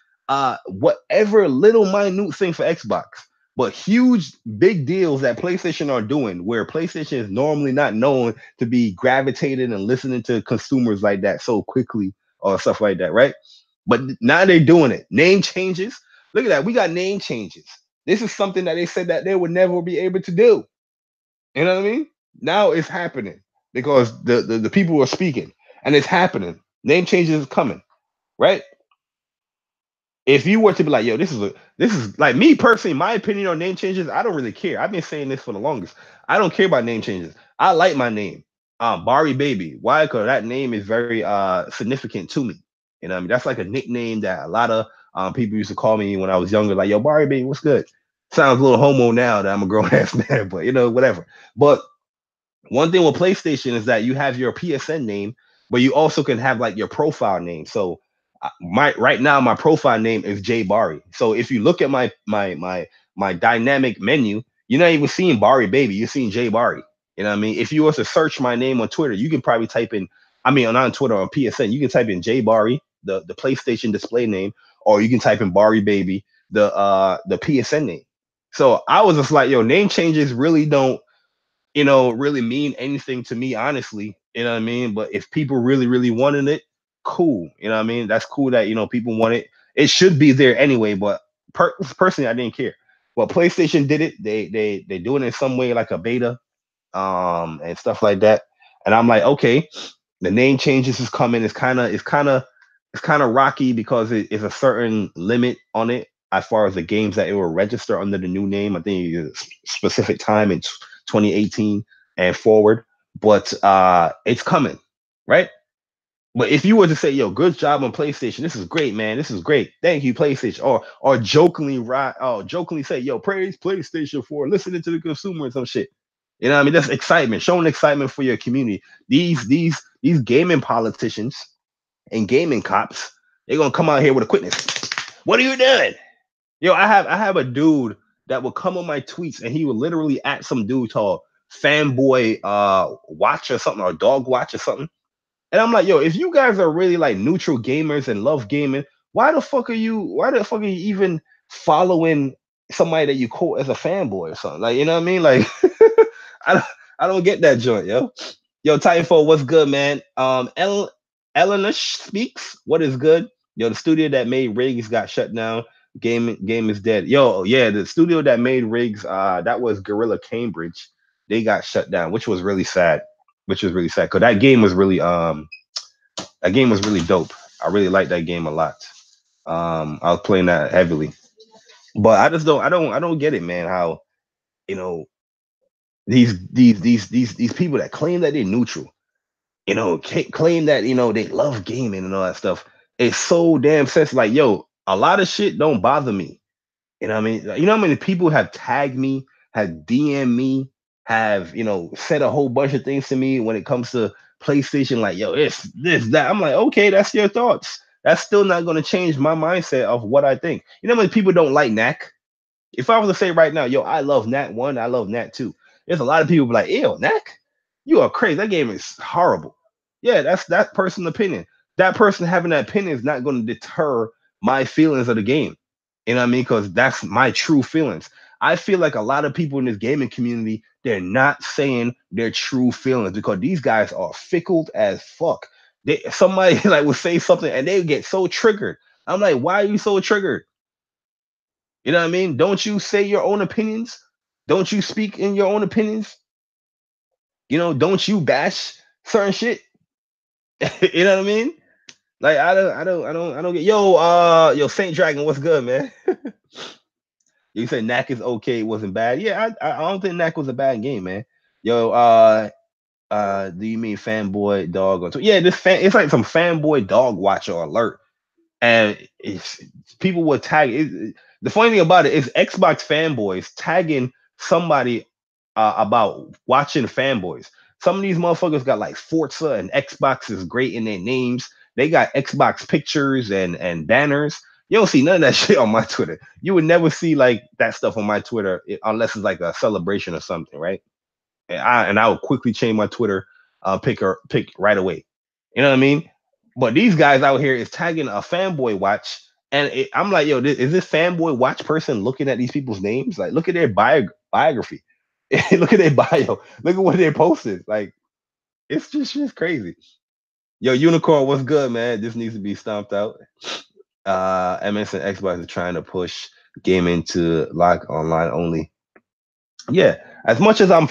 whatever little minute thing for Xbox. But huge big deals that PlayStation are doing, where PlayStation is normally not known to be gravitated and listening to consumers like that so quickly or stuff like that, right? But now they're doing it. Name changes. Look at that. We got name changes. This is something that they said that they would never be able to do. You know what I mean? Now it's happening because the people are speaking and it's happening. Name changes is coming, right? If you were to be like, yo, this is like me personally, my opinion on name changes, I don't really care. I've been saying this for the longest. I don't care about name changes. I like my name, Bari Baby. Why? Because that name is very significant to me. You know what I mean? That's like a nickname that a lot of people used to call me when I was younger, like, yo, Bari Baby, what's good? Sounds a little homo now that I'm a grown ass man, but whatever. But one thing with PlayStation is that you have your PSN name, but you also can have like your profile name. So my right now my profile name is Jay Bari. So if you look at my dynamic menu, you're not even seeing Bari Baby. You're seeing Jay Bari. You know what I mean? If you were to search my name on Twitter, you can probably type in. I mean, on Twitter on PSN, you can type in Jay Bari, the PlayStation display name, or you can type in Bari Baby, the PSN name. So I was just like, yo, name changes really don't really mean anything to me, honestly. You know what I mean? But if people really, really wanted it, cool. You know what I mean? That's cool that people want it. It should be there anyway. But personally, I didn't care. Well, PlayStation did it. They do it in some way, like a beta, and stuff like that. And I'm like, okay, the name changes is coming. It's kind of rocky because it's a certain limit on it as far as the games that it will register under the new name. I think it's a specific time in 2018 and forward, but it's coming, right? But if you were to say, "Yo, good job on PlayStation. This is great, man. This is great. Thank you, PlayStation," or jokingly say, "Yo, praise PlayStation for listening to the consumer and some shit." You know what I mean? That's excitement, showing excitement for your community. These gaming politicians and gaming cops, they're gonna come out here with a quickness. What are you doing? Yo, I have a dude that will come on my tweets and he will literally at some dude called fanboy watch or something, or dog watch or something. And I'm like, yo, if you guys are really like neutral gamers and love gaming, why the fuck are you even following somebody that you quote as a fanboy or something? Like, you know what I mean? Like I don't get that joint, yo. Yo, Titanfall, what's good, man? Eleanor speaks. What is good? Yo, the studio that made Riggs got shut down. Game is dead. Yo, yeah, the studio that made Riggs, that was Gorilla Cambridge. They got shut down, which was really sad. Which was really sad because that game was really dope. I really liked that game a lot. I was playing that heavily, but I just I don't get it, man. How you know these people that claim that they're neutral, claim that they love gaming and all that stuff. It's so damn sense. Like, yo, a lot of shit don't bother me. You know what I mean? You know how many people have tagged me, have DM me, have said a whole bunch of things to me when it comes to PlayStation, like, yo, it's this, that. I'm like, okay, that's your thoughts. That's still not gonna change my mindset of what I think. You know how many people don't like Knack? If I was to say right now, yo, I love Nat 1, I love Nat 2, there's a lot of people be like, ew, Knack, you are crazy. That game is horrible. Yeah, that's that person's opinion. That person having that opinion is not going to deter my feelings of the game. You know what I mean? Because that's my true feelings. I feel like a lot of people in this gaming community, they're not saying their true feelings because these guys are fickle as fuck. Somebody like will say something and they get so triggered. I'm like, why are you so triggered? You know what I mean? Don't you say your own opinions? Don't you speak in your own opinions? Don't you bash certain shit? You know what I mean? Like I don't get yo Saint Dragon, what's good, man? You said Knack is okay, it wasn't bad. Yeah, I don't think Knack was a bad game, man. Yo, do you mean fanboy dog on yeah, it's like some fanboy dog watcher alert. And it's people will tag the funny thing about it is Xbox fanboys tagging somebody about watching fanboys. Some of these motherfuckers got like Forza and Xbox is great in their names. They got Xbox pictures and banners. You don't see none of that shit on my Twitter. You would never see like that stuff on my Twitter unless it's like a celebration or something, right? And I would quickly change my Twitter pick right away. You know what I mean? But these guys out here is tagging a fanboy watch, and I'm like, yo, is this fanboy watch person looking at these people's names? Like, look at their biography, look at their bio, look at what they posted. Like, it's just crazy. Yo, Unicorn, what's good, man? This needs to be stomped out. MS and Xbox are trying to push gaming to lock online only. Yeah, as much as I'm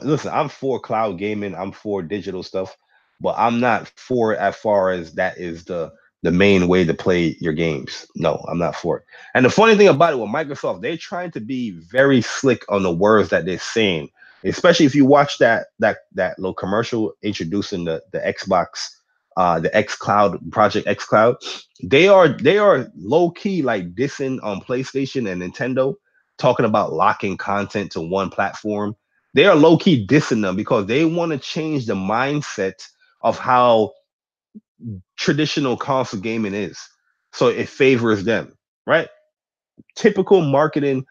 listen, I'm for cloud gaming, I'm for digital stuff, but I'm not for it as far as that is the main way to play your games. No, I'm not for it. And the funny thing about it with Microsoft, they're trying to be very slick on the words that they're saying, especially if you watch that little commercial introducing the Xbox the X Cloud Project X Cloud. They are low key like dissing on PlayStation and Nintendo talking about locking content to one platform. They are low key dissing them because they want to change the mindset of how traditional console gaming is. So it favors them, right? Typical marketing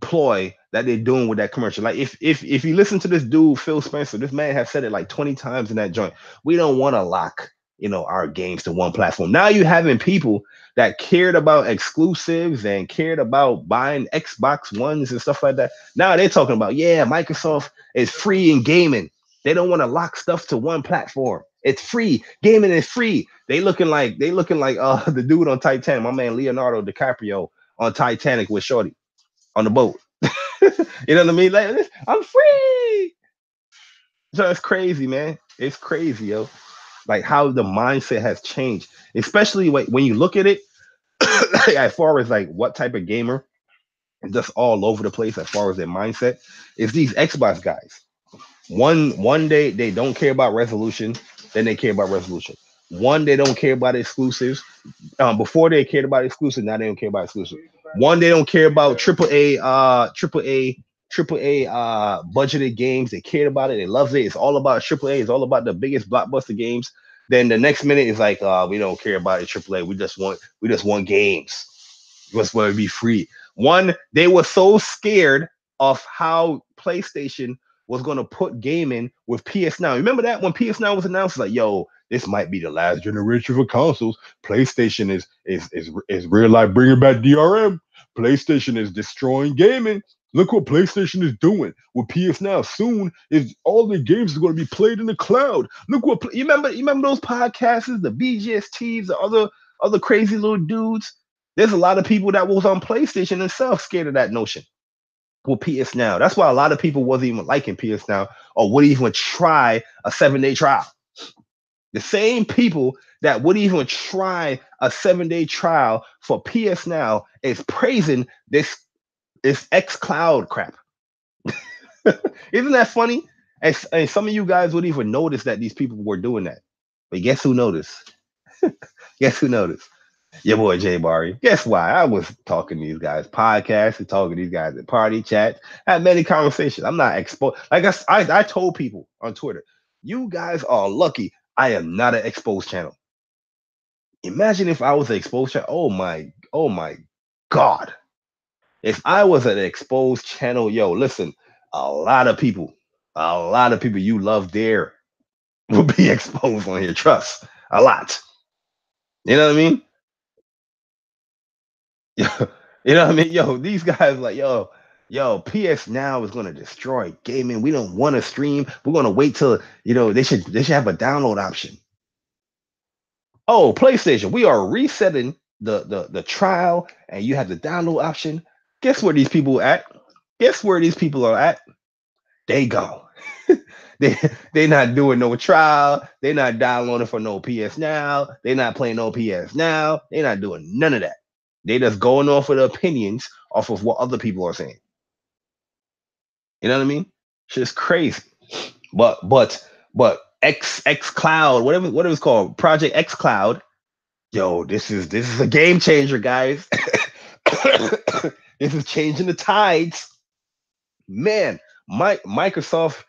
ploy that they're doing with that commercial. Like if you listen to this dude, Phil Spencer, this man has said it like 20 times in that joint. We don't want to lock, our games to one platform. Now you having people that cared about exclusives and cared about buying Xbox Ones and stuff like that. Now they're talking about, yeah, Microsoft is free in gaming. They don't want to lock stuff to one platform. It's free. Gaming is free. They looking like the dude on Titanic, my man Leonardo DiCaprio on Titanic with Shorty on the boat. You know what I mean? Like, I'm free. So it's crazy, man. It's crazy, yo. Like how the mindset has changed, especially when you look at it, like, as far as like what type of gamer, just all over the place as far as their mindset, is these Xbox guys. One day they don't care about resolution, then they care about resolution. One they don't care about exclusives. Before they cared about exclusive, now they don't care about exclusive. One, they don't care about triple A budgeted games. They cared about it. They love it. It's all about triple A. It's all about the biggest blockbuster games. Then the next minute is like, we don't care about it. Triple A. We just want games. We just want to be free. One, they were so scared of how PlayStation was going to put gaming with PS Now. Remember that when PS Now was announced, like, yo, this might be the last generation for consoles. PlayStation is real life bringing back DRM. PlayStation is destroying gaming. Look what PlayStation is doing with PS Now. Soon, is all the games are going to be played in the cloud. Look what you remember those podcasts, the BGSTs, the other crazy little dudes. There's a lot of people that was on PlayStation themselves scared of that notion with PS Now. That's why a lot of people wasn't even liking PS Now or would even try a 7-day trial. The same people that would even try a 7-day trial for PS Now is praising this X Cloud crap. Isn't that funny? And some of you guys would even notice that these people were doing that. But guess who noticed? Guess who noticed? Your boy Jay Barry. Guess why? I was talking to these guys podcasts and talking to these guys at party chat. I had many conversations. I'm not exposed. Like I told people on Twitter, you guys are lucky I am not an exposed channel. Imagine if I was an exposed channel. Oh my God. If I was an exposed channel, yo, listen, a lot of people, you love there will be exposed on here. Trust a lot. You know what I mean? Yo, you know what I mean? Yo, these guys like, yo, PS Now is gonna destroy gaming. We don't want to stream. We're gonna wait till they should have a download option. Oh, PlayStation, we are resetting the trial and you have the download option, guess where these people at? Guess where these people are at? They gone. they they not doing no trial. They not downloading for no PS Now. They not playing no PS Now. They not doing none of that. They just going off of the opinions off of what other people are saying. You know what I mean? Shit's crazy. But X Cloud, whatever it's called, Project X Cloud. Yo, this is a game changer, guys. This is changing the tides, man. Microsoft,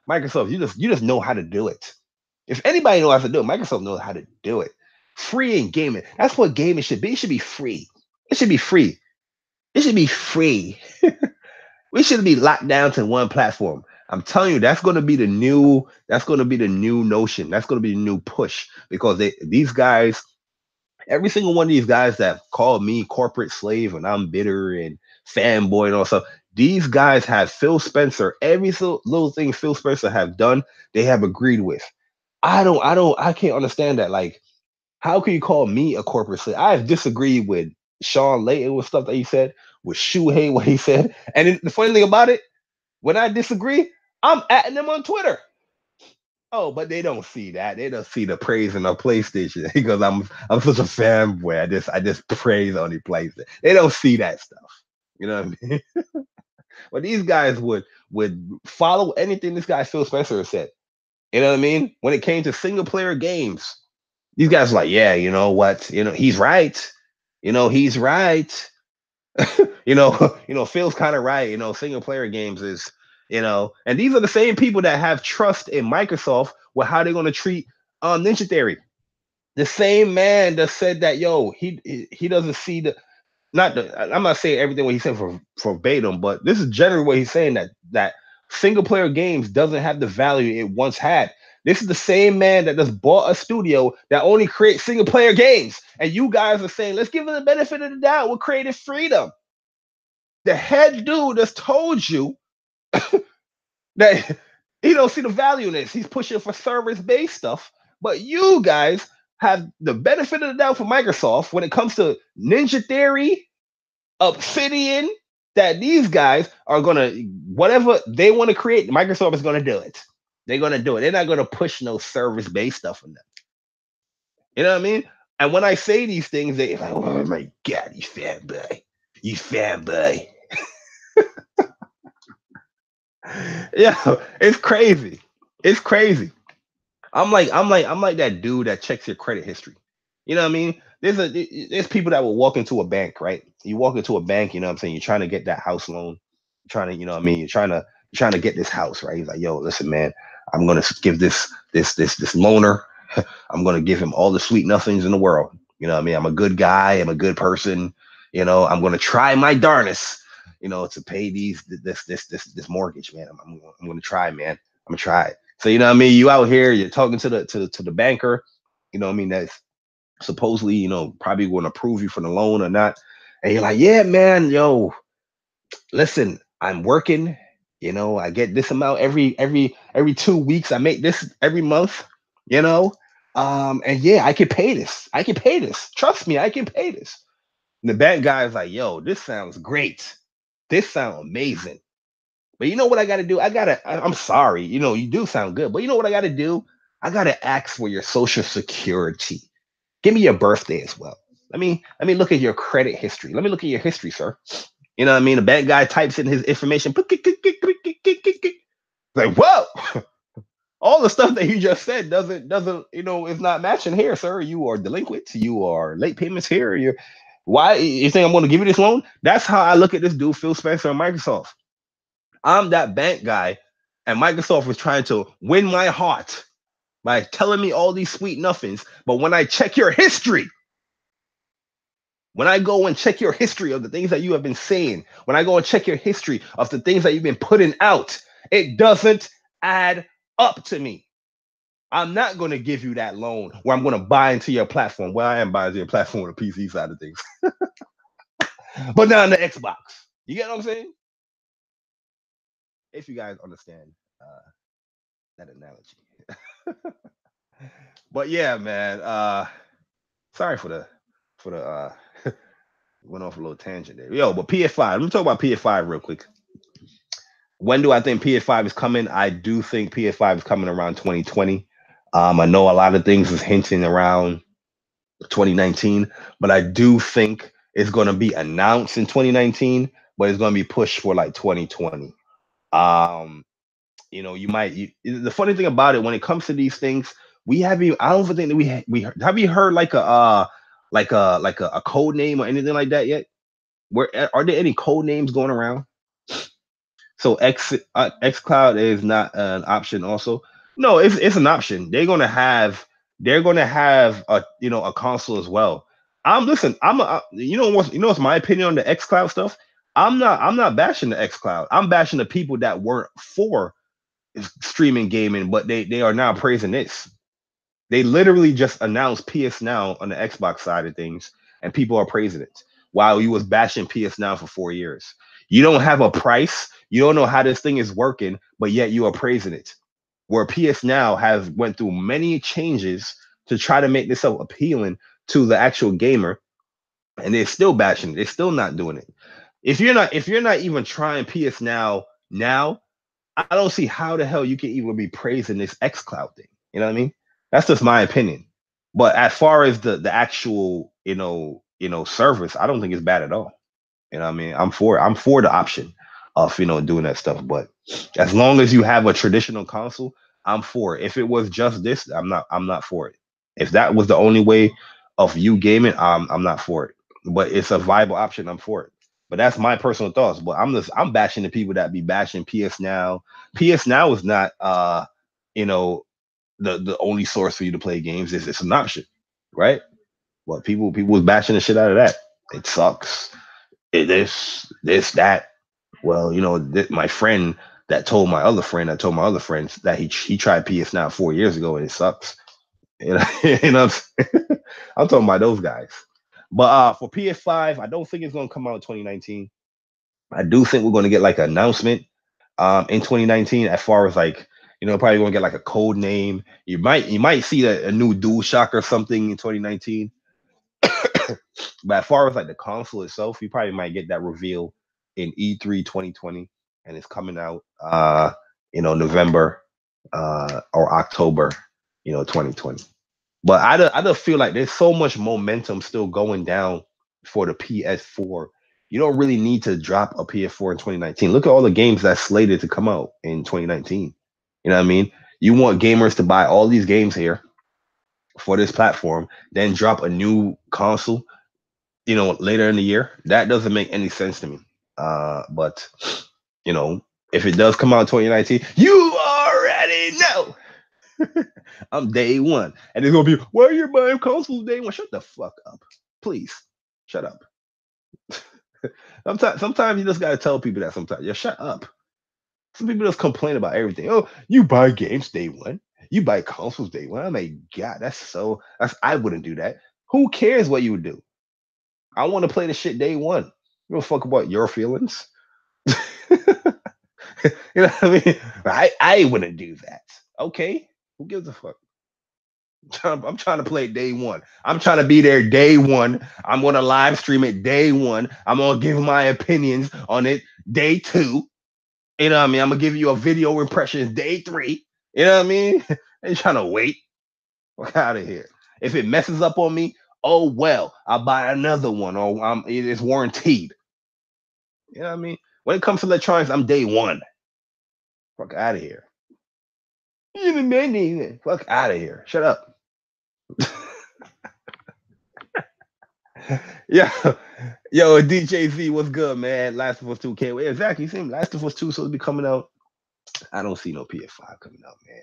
Microsoft, you just know how to do it. If anybody knows how to do it, Microsoft knows how to do it. Free in gaming. That's what gaming should be. It should be free. It should be free. It should be free. We shouldn't be locked down to one platform. I'm telling you, that's going to be the new. That's going to be the new notion. That's going to be the new push because these guys, every single one of these guys that called me corporate slave and I'm bitter and fanboy and all stuff. These guys have Phil Spencer. Every little thing Phil Spencer have done, they have agreed with. I can't understand that. Like, how can you call me a corporate slave? I have disagreed with Sean Layton with stuff that he said, with Shuhei what he said. And the funny thing about it, when I disagree, I'm atting them on Twitter. Oh, but they don't see that. They don't see the praise in the PlayStation because I'm such a fanboy. I just praise on the PlayStation. They don't see that stuff. You know what I mean? But these guys would follow anything this guy Phil Spencer said. You know what I mean? When it came to single player games, these guys are like, yeah, you know what? He's right. He's right. Phil's kind of right. Single player games is, and these are the same people that have trust in Microsoft with how they're going to treat Ninja Theory. The same man that said that, yo, he doesn't see the not the I'm not saying everything what he said for verbatim, but this is generally what he's saying that single player games doesn't have the value it once had. This is the same man that just bought a studio that only creates single player games. And you guys are saying, let's give him the benefit of the doubt with creative freedom. The head dude just told you that he don't see the value in this. He's pushing for service-based stuff. But you guys have the benefit of the doubt for Microsoft when it comes to Ninja Theory, Obsidian, that these guys are gonna whatever they want to create, Microsoft is gonna do it. They're gonna do it. They're not gonna push no service-based stuff on them. You know what I mean? And when I say these things, they like, oh my god, you fanboy. You fanboy. Yeah, it's crazy. It's crazy. I'm like that dude that checks your credit history. You know what I mean? There's people that will walk into a bank, right? You walk into a bank, you know what I'm saying? You're trying to get that house loan. You're trying to, you know what I mean? You're trying to get this house, right? He's like, yo, listen, man, I'm gonna give this loaner, I'm gonna give him all the sweet nothings in the world. You know what I mean? I'm a good guy, I'm a good person, I'm gonna try my darnest, to pay this mortgage, man. I'm gonna try, man. I'm gonna try it. So you know what I mean? You out here, you're talking to the banker, you know what I mean, that's supposedly, probably going to approve you for the loan or not. And you're like, yeah, man, yo, listen, I'm working, I get this amount every 2 weeks. I make this every month, you know. And yeah, I can pay this. I can pay this. Trust me, I can pay this. And the bank guy is like, yo, this sounds great. This sounds amazing. But you know what I gotta do? I'm sorry, you do sound good, but you know what I gotta do? I gotta ask for your social security. Give me your birthday as well. Let me look at your credit history. Let me look at your history, sir. You know what I mean? The bad guy types in his information. Like, whoa! All the stuff that you just said doesn't is not matching here, sir. You are delinquent. You are late payments here. Why you think I'm going to give you this loan? That's how I look at this dude, Phil Spencer and Microsoft. I'm that bank guy, and Microsoft was trying to win my heart by telling me all these sweet nothings. But when I check your history, when I go and check your history of the things that you have been saying, when I go and check your history of the things that you've been putting out, it doesn't add up to me. I'm not going to give you that loan where I'm going to buy into your platform. Well, I am buying into your platform on the PC side of things, but not on the Xbox. You get what I'm saying? If you guys understand uh, that analogy. But yeah, man. Sorry for the went off a little tangent there. Yo, but PS5. Let me talk about PS5 real quick. When do I think PS5 is coming? I do think PS5 is coming around 2020. I know a lot of things is hinting around 2019, but I do think it's going to be announced in 2019, but it's going to be pushed for like 2020. Um, the funny thing about it when it comes to these things, we haven't. I don't think that we have you heard like a code name or anything like that yet? Where are there any code names going around? So X Cloud is not an option. Also, no, it's an option. They're gonna have a console as well. Listen. What's my opinion on the X Cloud stuff? I'm not bashing the X Cloud. I'm bashing the people that weren't for streaming gaming, but they are now praising this. They literally just announced PS Now on the Xbox side of things, and people are praising it. While you was bashing PS Now for 4 years, you don't have a price. You don't know how this thing is working, but yet you are praising it. Where PS Now has went through many changes to try to make this so appealing to the actual gamer, and they're still bashing it. They're still not doing it. If you're not even trying PS now, I don't see how the hell you can even be praising this xCloud thing. You know what I mean? That's just my opinion. But as far as the actual service, I don't think it's bad at all. You know what I mean? I'm for the option of doing that stuff. But as long as you have a traditional console, I'm for it. If it was just this, I'm not for it. If that was the only way of you gaming, I'm not for it. But it's a viable option, I'm for it. But that's my personal thoughts. But I'm bashing the people that be bashing PS Now. PS Now is not you know the only source for you to play games. It's an option, right? But people was bashing the shit out of that. It sucks. This that. Well, my friend that told my other friend that told my other friends that he tried PS Now 4 years ago and it sucks. You know, I'm talking about those guys. But for PS5, I don't think it's gonna come out in 2019. I do think we're gonna get like an announcement in 2019 as far as like probably gonna get like a code name. You might see a new DualShock or something in 2019. But as far as like the console itself, you probably might get that reveal in E3 2020, and it's coming out November or October 2020. But I just feel like there's so much momentum still going down for the PS4. You don't really need to drop a PS4 in 2019. Look at all the games that's slated to come out in 2019. You know what I mean? You want gamers to buy all these games here for this platform, then drop a new console later in the year. That doesn't make any sense to me. But if it does come out in 2019, you already know. I'm day one. And it's gonna be, why are you buying consoles day one? Shut the fuck up. Please. Shut up. Sometimes you just gotta tell people that sometimes. Yeah, shut up. Some people just complain about everything. Oh, you buy games day one. You buy consoles day one. I'm like, God, I wouldn't do that. Who cares what you would do? I want to play the shit day one. You don't fuck about your feelings. You know what I mean? I wouldn't do that. Okay. Who gives a fuck? I'm trying to play it day one. I'm trying to be there day one. I'm going to live stream it day one. I'm going to give my opinions on it day two. You know what I mean? I'm going to give you a video impression day three. You know what I mean? Ain't trying to wait. Fuck out of here. If it messes up on me, oh well, I'll buy another one or it's warranted. You know what I mean? When it comes to electronics, I'm day one. Fuck out of here. Fuck out of here. Shut up. Yeah. Yo, DJ Z, what's good, man? Last of Us 2 can't wait. Exactly. Same. Last of Us 2 supposed to be coming out. I don't see no PS5 coming out, man.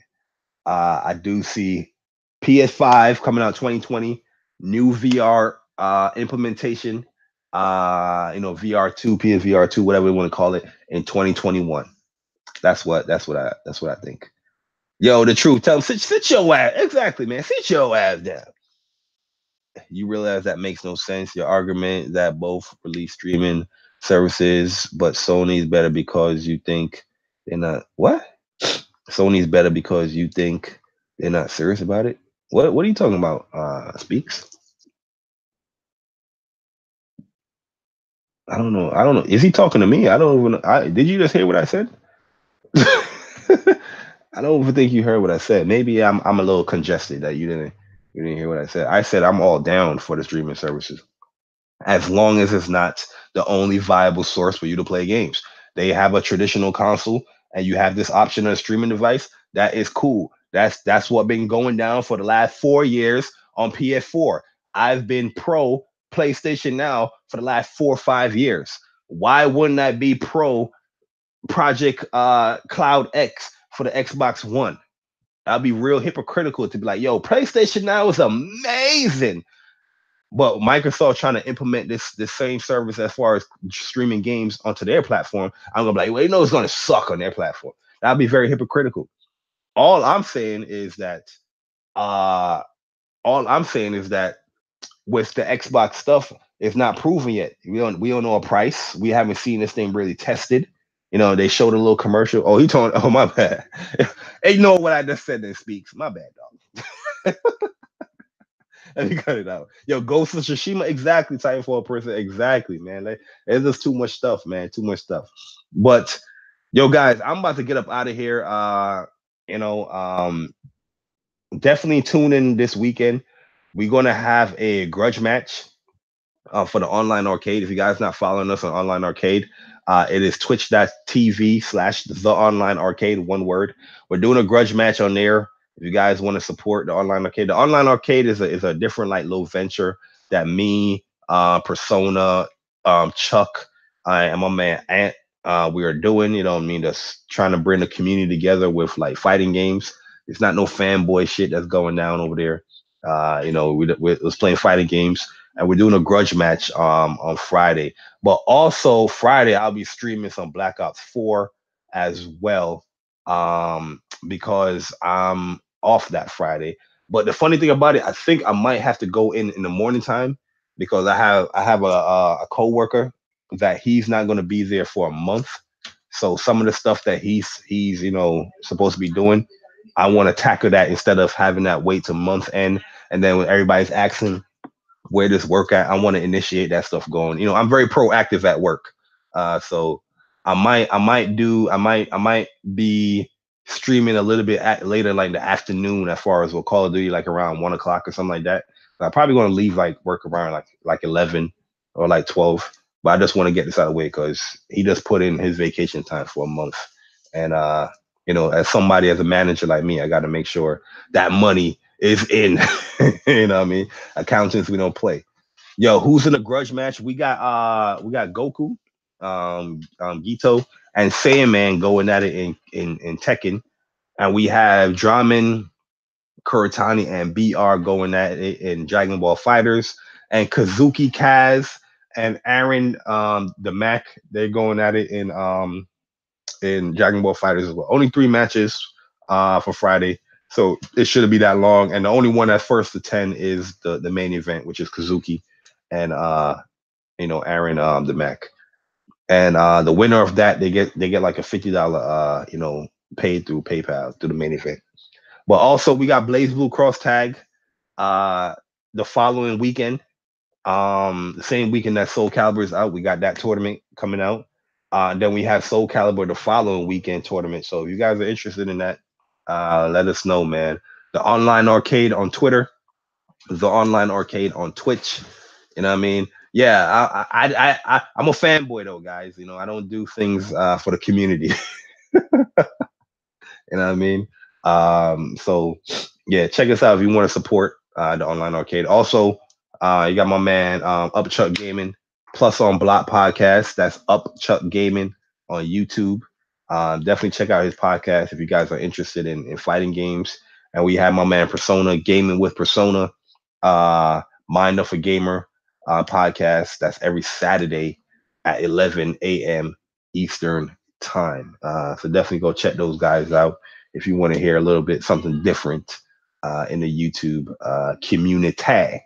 I do see PS5 coming out 2020, new VR implementation, VR2, PSVR2, whatever we want to call it, in 2021. That's what I think. Yo, the truth. Tell them sit your ass. Exactly, man. Sit your ass down. You realize that makes no sense. Your argument that both release streaming services, but Sony's better because you think they're not what? Sony's better because you think they're not serious about it. What are you talking about? Speaks. I don't know. I don't know. Is he talking to me? I don't even. Did you just hear what I said? I don't even think you heard what I said. Maybe I'm a little congested that you didn't hear what I said. I said I'm all down for the streaming services as long as it's not the only viable source for you to play games. They have a traditional console and you have this option on a streaming device. That is cool. That's what been going down for the last 4 years on PS4. I've been pro PlayStation Now for the last 4 or 5 years. Why wouldn't I be pro Project Cloud X for the Xbox One? I'll be real hypocritical to be like, yo, PlayStation Now is amazing. But Microsoft trying to implement this same service as far as streaming games onto their platform, I'm gonna be like, well, you know, it's gonna suck on their platform. That'll be very hypocritical. All I'm saying is that, uh, all I'm saying is that with the Xbox stuff, it's not proven yet. We don't know a price. We haven't seen this thing really tested. You know, they showed a little commercial. Oh, he told. Oh, my bad. Hey, you know what I just said? That speaks. My bad, dog. Let me cut it out. Yo, Ghost of Tsushima, exactly. Titanfall person, exactly, man. Like, there's just too much stuff, man. Too much stuff. But yo, guys, I'm about to get up out of here. You know, definitely tune in this weekend. We're gonna have a grudge match for the online arcade. If you guys not following us on online arcade, it is twitch.tv/the online arcade, one word. We're doing a grudge match on there. If you guys want to support the online arcade is a different like little venture that me, Persona, Chuck, and my man Ant, we are doing. You know what I mean? Just trying to bring the community together with like fighting games. It's not no fanboy shit that's going down over there. You know, we was playing fighting games and we're doing a grudge match on Friday. But also Friday, I'll be streaming some Black Ops 4 as well, because I'm off that Friday. But the funny thing about it, I think I might have to go in the morning time because I have a coworker that he's not going to be there for a month. So some of the stuff that he's supposed to be doing, I want to tackle that instead of having that wait to month end. And then when everybody's asking where this work at, I want to initiate that stuff going. You know, I'm very proactive at work. So I might be streaming a little bit later, like the afternoon, as far as what Call of Duty, like around 1 o'clock or something like that. I'm probably going to leave like work around like 11 or like 12. But I just want to get this out of the way because he just put in his vacation time for a month. And as somebody, as a manager like me, I got to make sure that money is in. You know what I mean? Accountants, we don't play. Yo, who's in the grudge match? We got Goku, Gito, and Sandman going at it in Tekken, and we have Draman, Kuratani, and BR going at it in Dragon Ball Fighters, and Kazuki Kaz and Aaron, the Mac, they're going at it in Dragon Ball Fighters as well. Only 3 matches for Friday. So it shouldn't be that long. And the only one that's first to 10 is the main event, which is Kazuki and Aaron, the Mac. And the winner of that, they get like a $50 paid through PayPal through the main event. But also we got Blaze Blue Cross Tag uh the following weekend. The same weekend that Soul Calibur is out, we got that tournament coming out. Then we have Soul Calibur the following weekend tournament. So if you guys are interested in that, let us know, man. The online arcade on Twitter, the online arcade on Twitch. You know what I mean? Yeah, I'm a fanboy though, guys. You know, I don't do things for the community. You know what I mean? So yeah, check us out if you want to support the online arcade. Also, you got my man Upchuck Gaming plus on Block Podcast. That's Upchuck Gaming on YouTube. Definitely check out his podcast if you guys are interested in fighting games. And we have my man Persona Gaming with Persona, Mind of a Gamer podcast. That's every Saturday at 11 a.m. Eastern time. So definitely go check those guys out if you want to hear a little bit something different in the YouTube community.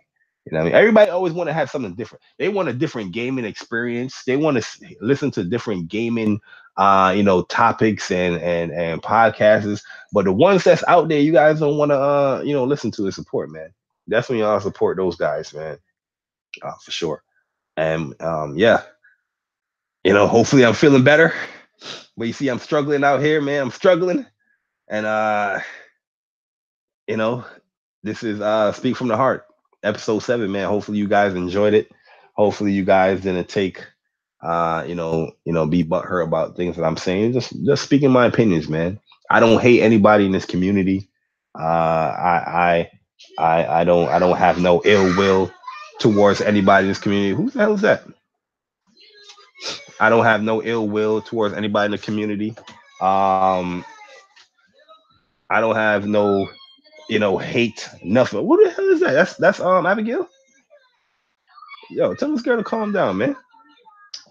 You know what I mean? Everybody always want to have something different. They want a different gaming experience. They want to listen to different gaming topics and podcasts. But the ones that's out there, you guys don't want to listen to and support, man. Definitely support those guys, man. For sure. And yeah. hopefully I'm feeling better. But you see, I'm struggling out here, man. I'm struggling. And you know, this is Speak from the Heart, Ep.7, man. Hopefully you guys enjoyed it. Hopefully you guys didn't take be butthurt about things that I'm saying. Just speaking my opinions, man. I don't hate anybody in this community. I don't have no ill will towards anybody in this community. Who the hell is that? I don't have no ill will towards anybody in the community. Um, I don't have no, hate, nothing. What the hell is that? That's Abigail. Yo, tell this girl to calm down, man.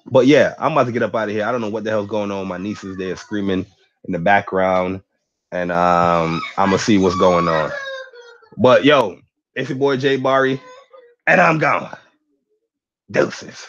But yeah, I'm about to get up out of here. I don't know what the hell's going on. My nieces they're screaming in the background, and I'm gonna see what's going on. But yo, it's your boy Jay Bari, and I'm gone. Deuces.